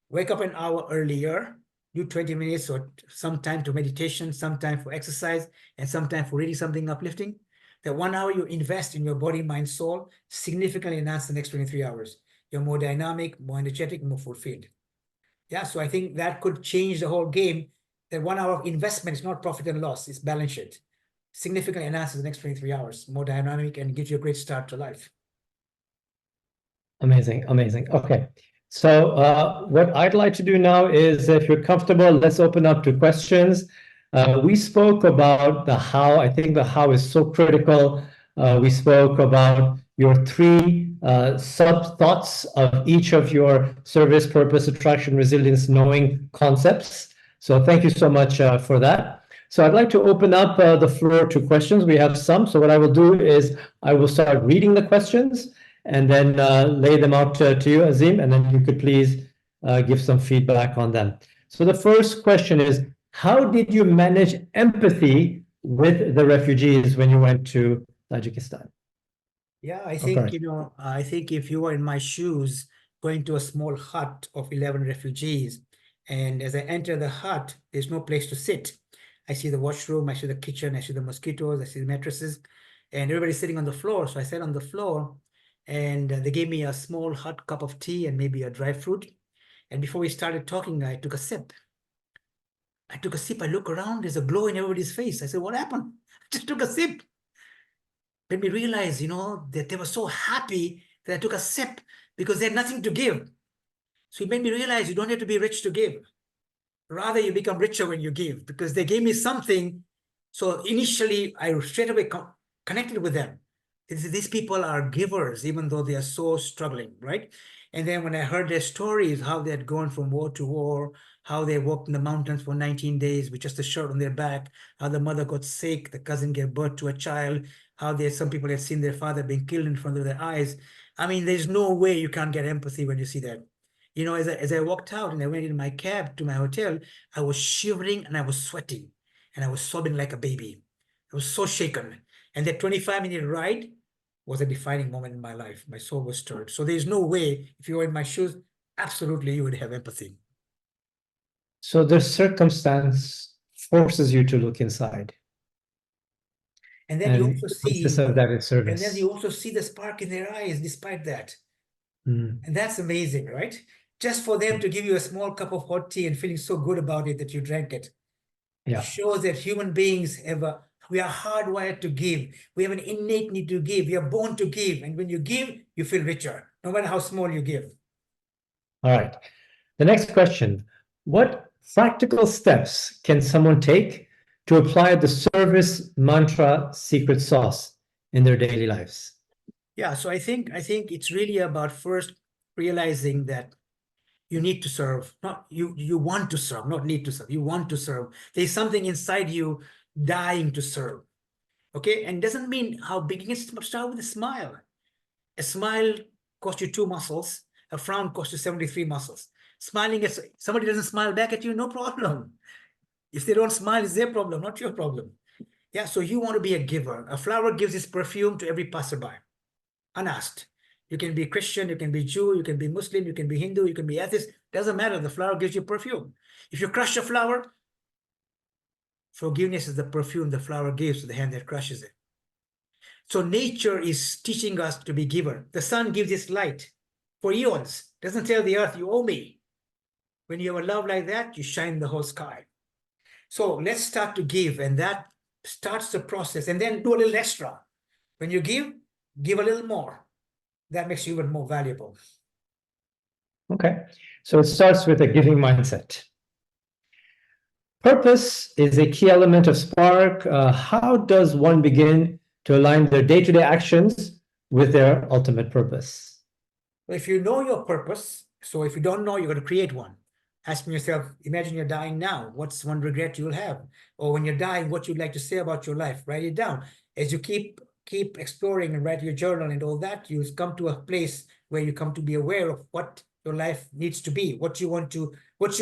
Speaker 2: Wake up an hour earlier. do 20 minutes or some time to meditation, some time for exercise, and some time for reading something uplifting, that 1 hour you invest in your body, mind, soul, significantly enhance the next 23 hours. You're more dynamic, more energetic, more fulfilled. Yeah, so I think that could change the whole game. That 1 hour of investment is not profit and loss, it's balance sheet. Significantly enhances the next 23 hours, more dynamic, and gives you a great start to life.
Speaker 1: Amazing, amazing. Okay. So what I'd like to do now is, if you're comfortable, let's open up to questions. We spoke about the how. I think the how is so critical. We spoke about your three sub thoughts of each of your service, purpose, attraction, resilience, knowing concepts. So thank you so much for that. So I'd like to open up the floor to questions. We have some. So what I will do is I will start reading the questions and then lay them out to you, Azim, and then you could please give some feedback on them. So the first question is, how did you manage empathy with the refugees when you went to Tajikistan?
Speaker 2: Yeah, I
Speaker 1: Okay.
Speaker 2: think, I think if you were in my shoes, going to a small hut of 11 refugees, and as I enter the hut, there's no place to sit. I see the washroom, I see the kitchen, I see the mosquitoes, I see the mattresses, and everybody's sitting on the floor. So I sat on the floor, and they gave me a small hot cup of tea and maybe a dry fruit. And before we started talking, I took a sip. I look around, there's a glow in everybody's face. I said, what happened? I just took a sip. Made me realize, that they were so happy that I took a sip because they had nothing to give. So it made me realize you don't have to be rich to give. Rather, you become richer when you give, because they gave me something. So initially, I straight away connected with them. These people are givers, even though they are so struggling, right? And then when I heard their stories, how they had gone from war to war, how they walked in the mountains for 19 days with just a shirt on their back, how the mother got sick, the cousin gave birth to a child, how some people had seen their father being killed in front of their eyes. I mean, there's no way you can't get empathy when you see that. As I walked out and I went in my cab to my hotel, I was shivering and I was sweating and I was sobbing like a baby. I was so shaken. And that 25-minute ride was a defining moment in my life. My soul was stirred. So there's no way, if you were in my shoes, absolutely you would have empathy.
Speaker 1: So the circumstance forces you to look inside.
Speaker 2: And then you
Speaker 1: And
Speaker 2: also
Speaker 1: the process
Speaker 2: see,
Speaker 1: of that is
Speaker 2: and then
Speaker 1: service.
Speaker 2: you also see the spark in their eyes despite that.
Speaker 1: Mm.
Speaker 2: And that's amazing, right? Just for them to give you a small cup of hot tea and feeling so good about it that you drank it.
Speaker 1: Yeah.
Speaker 2: It shows that human beings we are hardwired to give. We have an innate need to give. We are born to give. And when you give, you feel richer, no matter how small you give.
Speaker 1: All right. The next question, what practical steps can someone take to apply the service mantra secret sauce in their daily lives?
Speaker 2: Yeah, so I think it's really about first realizing that you need to serve, not you want to serve, not need to serve. You want to serve. There's something inside you dying to serve. Okay, and doesn't mean how big. You can start with a smile. A smile costs you 2 muscles. A frown costs you 73 muscles. Smiling at somebody doesn't smile back at you, no problem. If they don't smile, it's their problem, not your problem. Yeah, so you want to be a giver. A flower gives its perfume to every passerby, unasked. You can be Christian, you can be Jew, you can be Muslim, you can be Hindu, you can be atheist. Doesn't matter. The flower gives you perfume. If you crush a flower, forgiveness is the perfume the flower gives to the hand that crushes it. So nature is teaching us to be giver. The sun gives its light for eons. Doesn't tell the earth, you owe me. When you have a love like that, you shine the whole sky. So let's start to give, and that starts the process. And then do a little extra. When you give a little more. That makes you even more valuable.
Speaker 1: Okay, so it starts with a giving mindset. Purpose is a key element of Spark. How does one begin to align their day-to-day actions with their ultimate purpose?
Speaker 2: If you know your purpose, so if you don't know, you're going to create one. Asking yourself, imagine you're dying now. What's one regret you'll have? Or when you're dying, what you'd like to say about your life? Write it down. As you keep exploring and write your journal and all that, you come to a place where you come to be aware of what your life needs to be, what your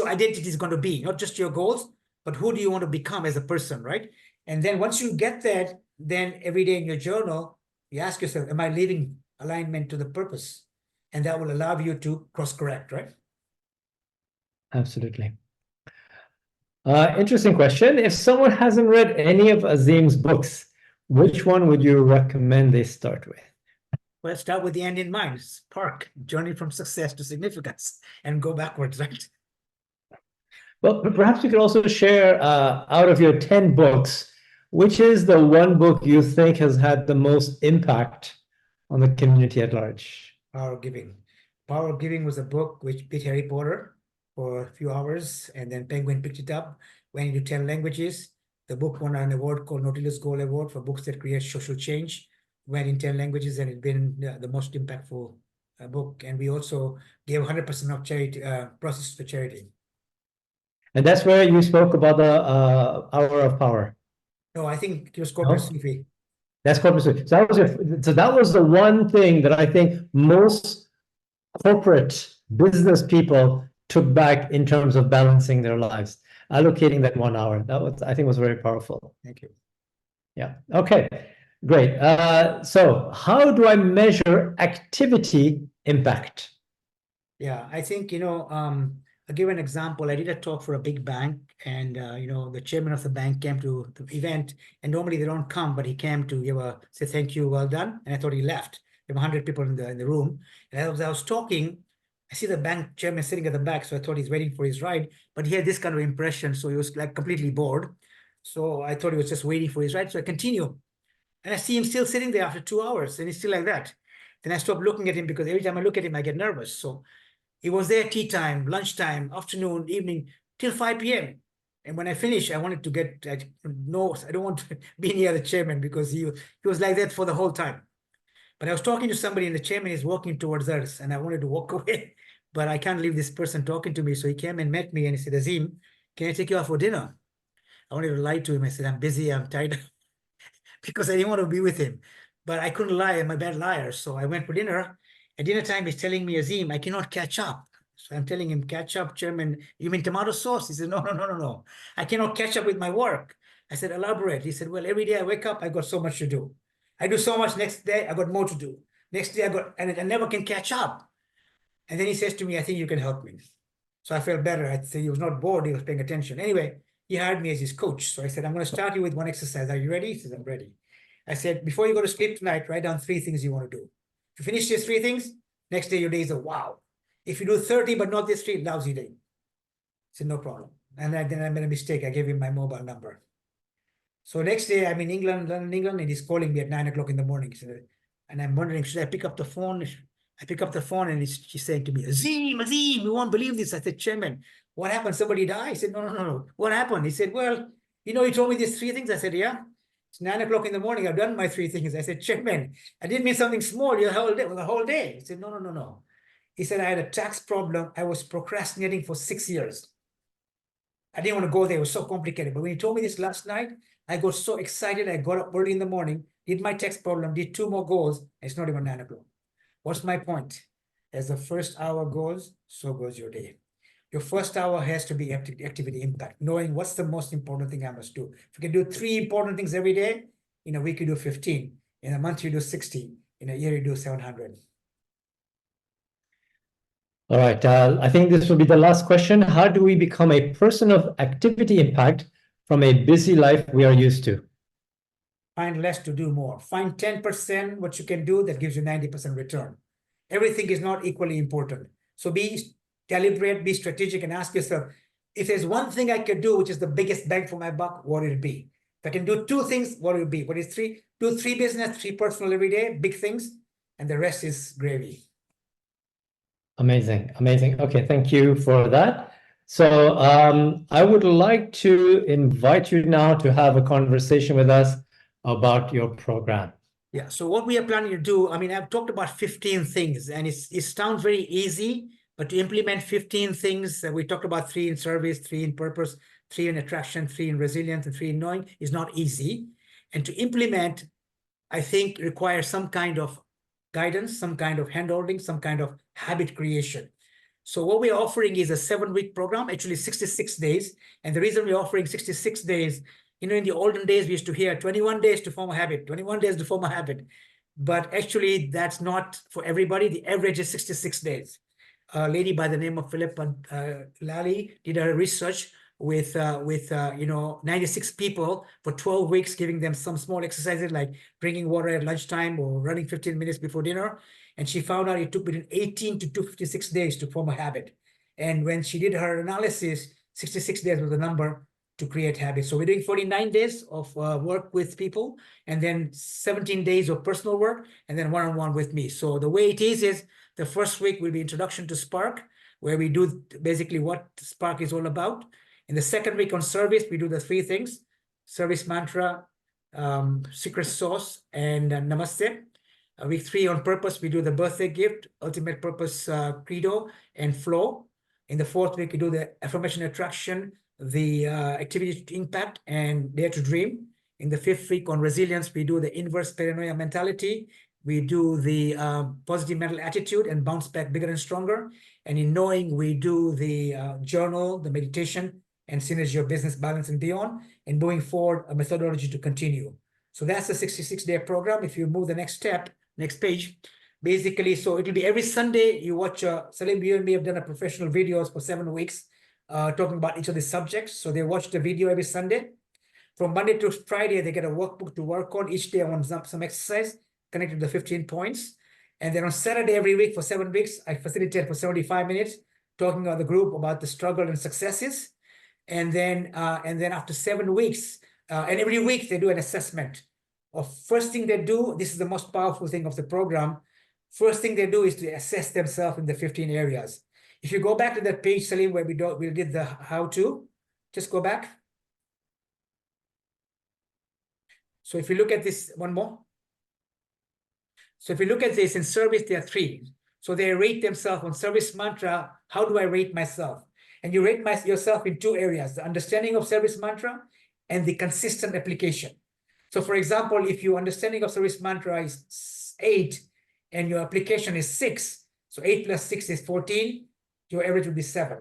Speaker 2: identity is going to be, not just your goals, but who do you want to become as a person, right? And then once you get that, then every day in your journal, you ask yourself, am I living alignment to the purpose? And that will allow you to course correct, right?
Speaker 1: Absolutely. Interesting question. If someone hasn't read any of Azim's books, which one would you recommend they start with?
Speaker 2: Well, let's start with the end in mind. Spark, journey from success to significance, and go backwards, right?
Speaker 1: Well, perhaps you could also share out of your 10 books, which is the one book you think has had the most impact on the community at large?
Speaker 2: Power of Giving. Power of Giving was a book which beat Harry Potter for a few hours, and then Penguin picked it up, went into 10 languages. The book won an award called Nautilus Gold Award for books that create social change, went in 10 languages, and it's been the most impactful book. And we also gave 100% of charity process to charity.
Speaker 1: And that's where you spoke about the hour of power.
Speaker 2: No, I think it was Corporate
Speaker 1: No?
Speaker 2: Sufi.
Speaker 1: That's corporate suicide. So that was the one thing that I think most corporate business people took back in terms of balancing their lives, allocating that 1 hour. That was, I think, was very powerful.
Speaker 2: Thank you.
Speaker 1: Yeah. Okay. Great. So how do I measure activity impact?
Speaker 2: Yeah, I think, I'll give an example. I did a talk for a big bank, and the chairman of the bank came to the event, and normally they don't come, but he came to say thank you, well done. And I thought he left. There were 100 people in the room. And as I was talking, I see the bank chairman sitting at the back, so I thought he's waiting for his ride, but he had this kind of impression, so he was like completely bored. So I thought he was just waiting for his ride. So I continue. And I see him still sitting there after 2 hours, and he's still like that. Then I stopped looking at him because every time I look at him, I get nervous. So he was there tea time, lunchtime, afternoon, evening, till 5 p.m. And when I finished, I wanted to get, no, I don't want to be near the chairman because he was like that for the whole time. But I was talking to somebody and the chairman is walking towards us and I wanted to walk away, but I can't leave this person talking to me. So he came and met me and he said, Azim, can I take you out for dinner? I wanted to lie to him. I said, I'm busy, I'm tired because I didn't want to be with him. But I couldn't lie, I'm a bad liar. So I went for dinner. At dinner time, he's telling me, Azim, I cannot catch up. So I'm telling him, catch up, Chairman. You mean tomato sauce? He said, no, no, no, no, no. I cannot catch up with my work. I said, elaborate. He said, well, every day I wake up, I got so much to do. I do so much. Next day, I got more to do. Next day, and I never can catch up. And then he says to me, I think you can help me. So I felt better. I said he was not bored, he was paying attention. Anyway, he hired me as his coach. So I said, I'm going to start you with one exercise. Are you ready? He says, I'm ready. I said, before you go to sleep tonight, write down 3 things you want to do. If you finish these 3 things, next day your day is a wow. If you do 30, but not these 3, lousy day. I said, no problem. And then I made a mistake. I gave him my mobile number. So next day I'm in England, London, England, and he's calling me at 9 o'clock in the morning. And I'm wondering, should I pick up the phone? I pick up the phone and she's saying to me, Azim, you won't believe this. I said, Chairman, what happened? Somebody died? He said, no, no, no, no. What happened? He said, well, you told me these 3 things. I said, yeah. It's 9 o'clock in the morning. I've done my 3 things. I said, Chairman, I didn't mean something small the whole day. He said, no, no, no, no. He said, I had a tax problem. I was procrastinating for 6 years. I didn't want to go there. It was so complicated. But when he told me this last night, I got so excited. I got up early in the morning, did my tax problem, did 2 more goals. It's not even 9 o'clock. What's my point? As the first hour goes, so goes your day. Your first hour has to be activity impact, knowing what's the most important thing I must do. If you can do 3 important things every day, in a week you do 15. In a month you do 60. In a year you do 700.
Speaker 1: All right. I think this will be the last question. How do we become a person of activity impact from a busy life we are used to?
Speaker 2: Find less to do more. Find 10% what you can do that gives you 90% return. Everything is not equally important. So be deliberate, be strategic, and ask yourself, if there's one thing I could do, which is the biggest bang for my buck, what would it be? If I can do 2 things, what would it be? What is 3? Do 3 business, 3 personal every day, big things, and the rest is gravy.
Speaker 1: Amazing, amazing. Okay, thank you for that. So I would like to invite you now to have a conversation with us about your program.
Speaker 2: Yeah, so what we are planning to do, I've talked about 15 things, and it sounds very easy, but to implement 15 things, we talked about 3 in service, 3 in purpose, 3 in attraction, 3 in resilience, and 3 in knowing is not easy. And to implement, I think, requires some kind of guidance, some kind of handholding, some kind of habit creation. So what we're offering is a 7-week program, actually 66 days. And the reason we're offering 66 days, in the olden days, we used to hear 21 days to form a habit, 21 days to form a habit. But actually, that's not for everybody. The average is 66 days. A lady by the name of Philip Lally did her research. with 96 people for 12 weeks, giving them some small exercises like drinking water at lunchtime or running 15 minutes before dinner. And she found out it took between 18 to 256 days to form a habit. And when she did her analysis, 66 days was the number to create habits. So we're doing 49 days of work with people, and then 17 days of personal work, and then one-on-one with me. So the way it is the first week will be introduction to Spark, where we do basically what Spark is all about. In the second week on service, we do the three things: service mantra, secret sauce, and namaste. Week 3 on purpose, we do the birthday gift, ultimate purpose, credo, and flow. In the fourth week, we do the affirmation attraction, the activity to impact, and dare to dream. In the fifth week on resilience, we do the inverse paranoia mentality. We do the positive mental attitude and bounce back bigger and stronger. And in knowing, we do the journal, the meditation, and synergy of business balance and beyond. And moving forward, a methodology to continue. So that's the 66-day program. If you move the next step, next page, basically, so it'll be every Sunday you watch, Salim, you and me have done a professional videos for 7 weeks, talking about each of the subjects. So they watch the video every Sunday. From Monday to Friday, they get a workbook to work on. Each day on some exercise connected to the 15 points. And then on Saturday every week for 7 weeks, I facilitate for 75 minutes, talking about the group about the struggle and successes. And then after 7 weeks, and every week they do an assessment of first thing they do. This is the most powerful thing of the program. First thing they do is to assess themselves in the 15 areas. If you go back to that page, Salim, where we did the how to, just go back. So if you look at this one more. So if you look at this in service, there are 3. So they rate themselves on service mantra. How do I rate myself? And you rate yourself in 2 areas: the understanding of service mantra and the consistent application. So for example, if your understanding of service mantra is 8 and your application is 6, so 8 plus 6 is 14, your average would be 7.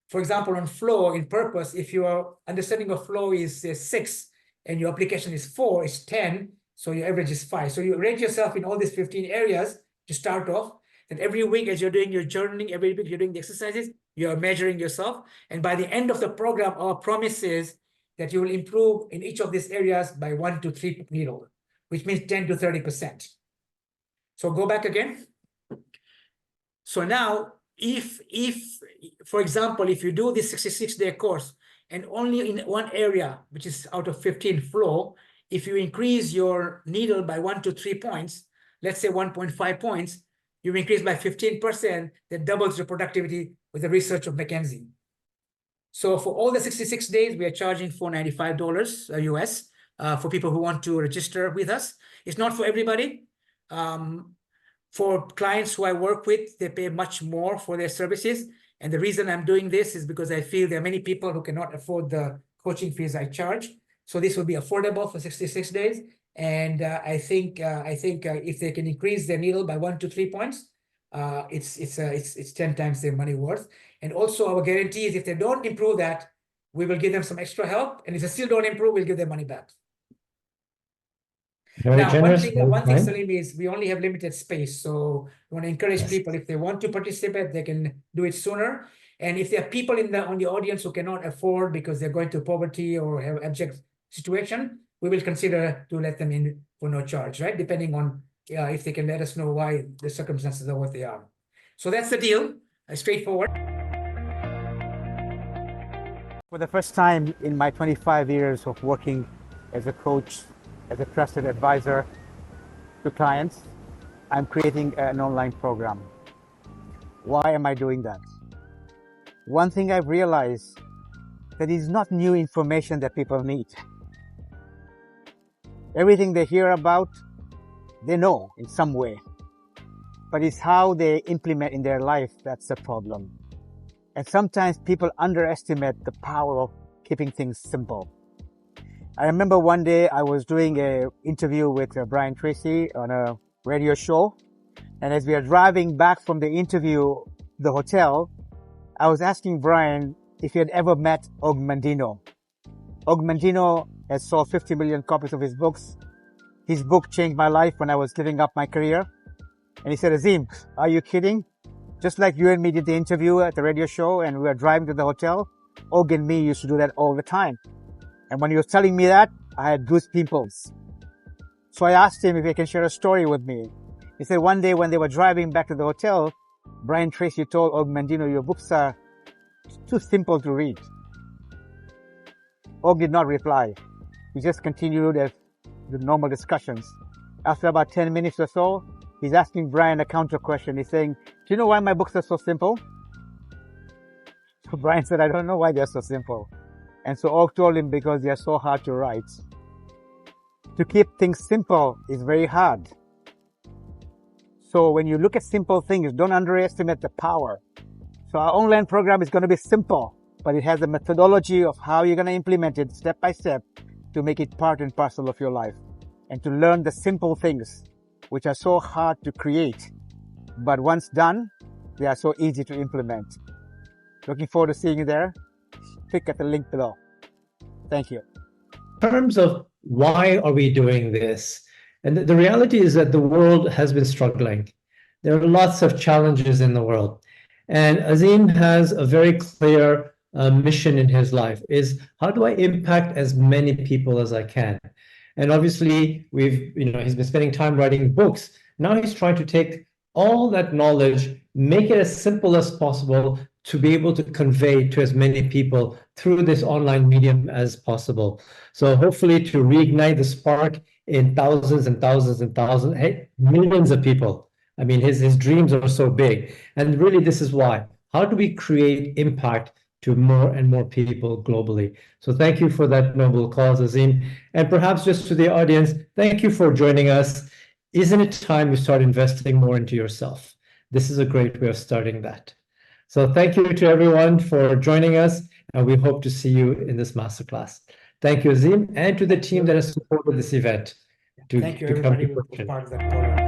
Speaker 2: For example, on flow, in purpose, if your understanding of flow is 6 and your application is 4, it's 10, so your average is 5. So you rate yourself in all these 15 areas to start off. And every week, as you're doing your journaling, every week you're doing the exercises, you're measuring yourself. And by the end of the program, our promise is that you will improve in each of these areas by 1 to 3 needle, which means 10 to 30%. So go back again. So now, if for example, if you do this 66-day course and only in one area, which is out of 15 flow, if you increase your needle by 1 to 3 points, let's say 1.5 points, you increase by 15%, that doubles your productivity with the research of McKinsey. So for all the 66 days, we are charging $495 US for people who want to register with us. It's not for everybody. For clients who I work with, they pay much more for their services. And the reason I'm doing this is because I feel there are many people who cannot afford the coaching fees I charge. So this will be affordable for 66 days. And I think if they can increase their needle by 1 to 3 points, it's 10 times their money worth. And also our guarantee is if they don't improve that, we will give them some extra help. And if they still don't improve, we'll give their money back.
Speaker 1: Very
Speaker 2: now,
Speaker 1: generous.
Speaker 2: one thing, Salim, is we only have limited space. So we want to encourage
Speaker 1: Yes.
Speaker 2: people, if they want to participate, they can do it sooner. And if there are people on the audience who cannot afford because they're going through poverty or have abject situation, we will consider to let them in for no charge, right? Depending on if they can let us know why the circumstances are what they are. So that's the deal, straightforward.
Speaker 3: For the first time in my 25 years of working as a coach, as a trusted advisor to clients, I'm creating an online program. Why am I doing that? One thing I've realized that it's not new information that people need. Everything they hear about, they know in some way. But it's how they implement in their life that's the problem. And sometimes people underestimate the power of keeping things simple. I remember one day I was doing an interview with Brian Tracy on a radio show. And as we are driving back from the interview, the hotel, I was asking Brian if he had ever met Og Mandino. Og Mandino has sold 50 million copies of his books. His book changed my life when I was giving up my career. And he said, Azim, are you kidding? Just like you and me did the interview at the radio show and we were driving to the hotel, Og and me used to do that all the time. And when he was telling me that, I had goose pimples. So I asked him if he can share a story with me. He said one day when they were driving back to the hotel, Brian Tracy told Og Mandino, your books are too simple to read. Og did not reply. We just continued as the normal discussions. After about 10 minutes or so, he's asking Brian a counter question. He's saying, do you know why my books are so simple? So Brian said, I don't know why they're so simple. And so Og told him, because they're so hard to write. To keep things simple is very hard. So when you look at simple things, don't underestimate the power. So our online program is going to be simple, but it has a methodology of how you're going to implement it step by step to make it part and parcel of your life, and to learn the simple things which are so hard to create, but once done, they are so easy to implement. Looking forward to seeing you there. Click at the link below. Thank you.
Speaker 1: In terms of why are we doing this? And the reality is that the world has been struggling. There are lots of challenges in the world. And Azim has a very clear mission in his life, is how do I impact as many people as I can? And obviously he's been spending time writing books. Now he's trying to take all that knowledge, make it as simple as possible to be able to convey to as many people through this online medium as possible. So hopefully to reignite the spark in thousands and thousands and thousands, millions of people. I mean, his dreams are so big. And really, this is why. How do we create impact to more and more people globally? So thank you for that noble cause, Azim. And perhaps just to the audience, thank you for joining us. Isn't it time you start investing more into yourself? This is a great way of starting that. So thank you to everyone for joining us, and we hope to see you in this masterclass. Thank you, Azim, and to the team that has supported this event.
Speaker 2: Thank you, everybody, who was part of that program.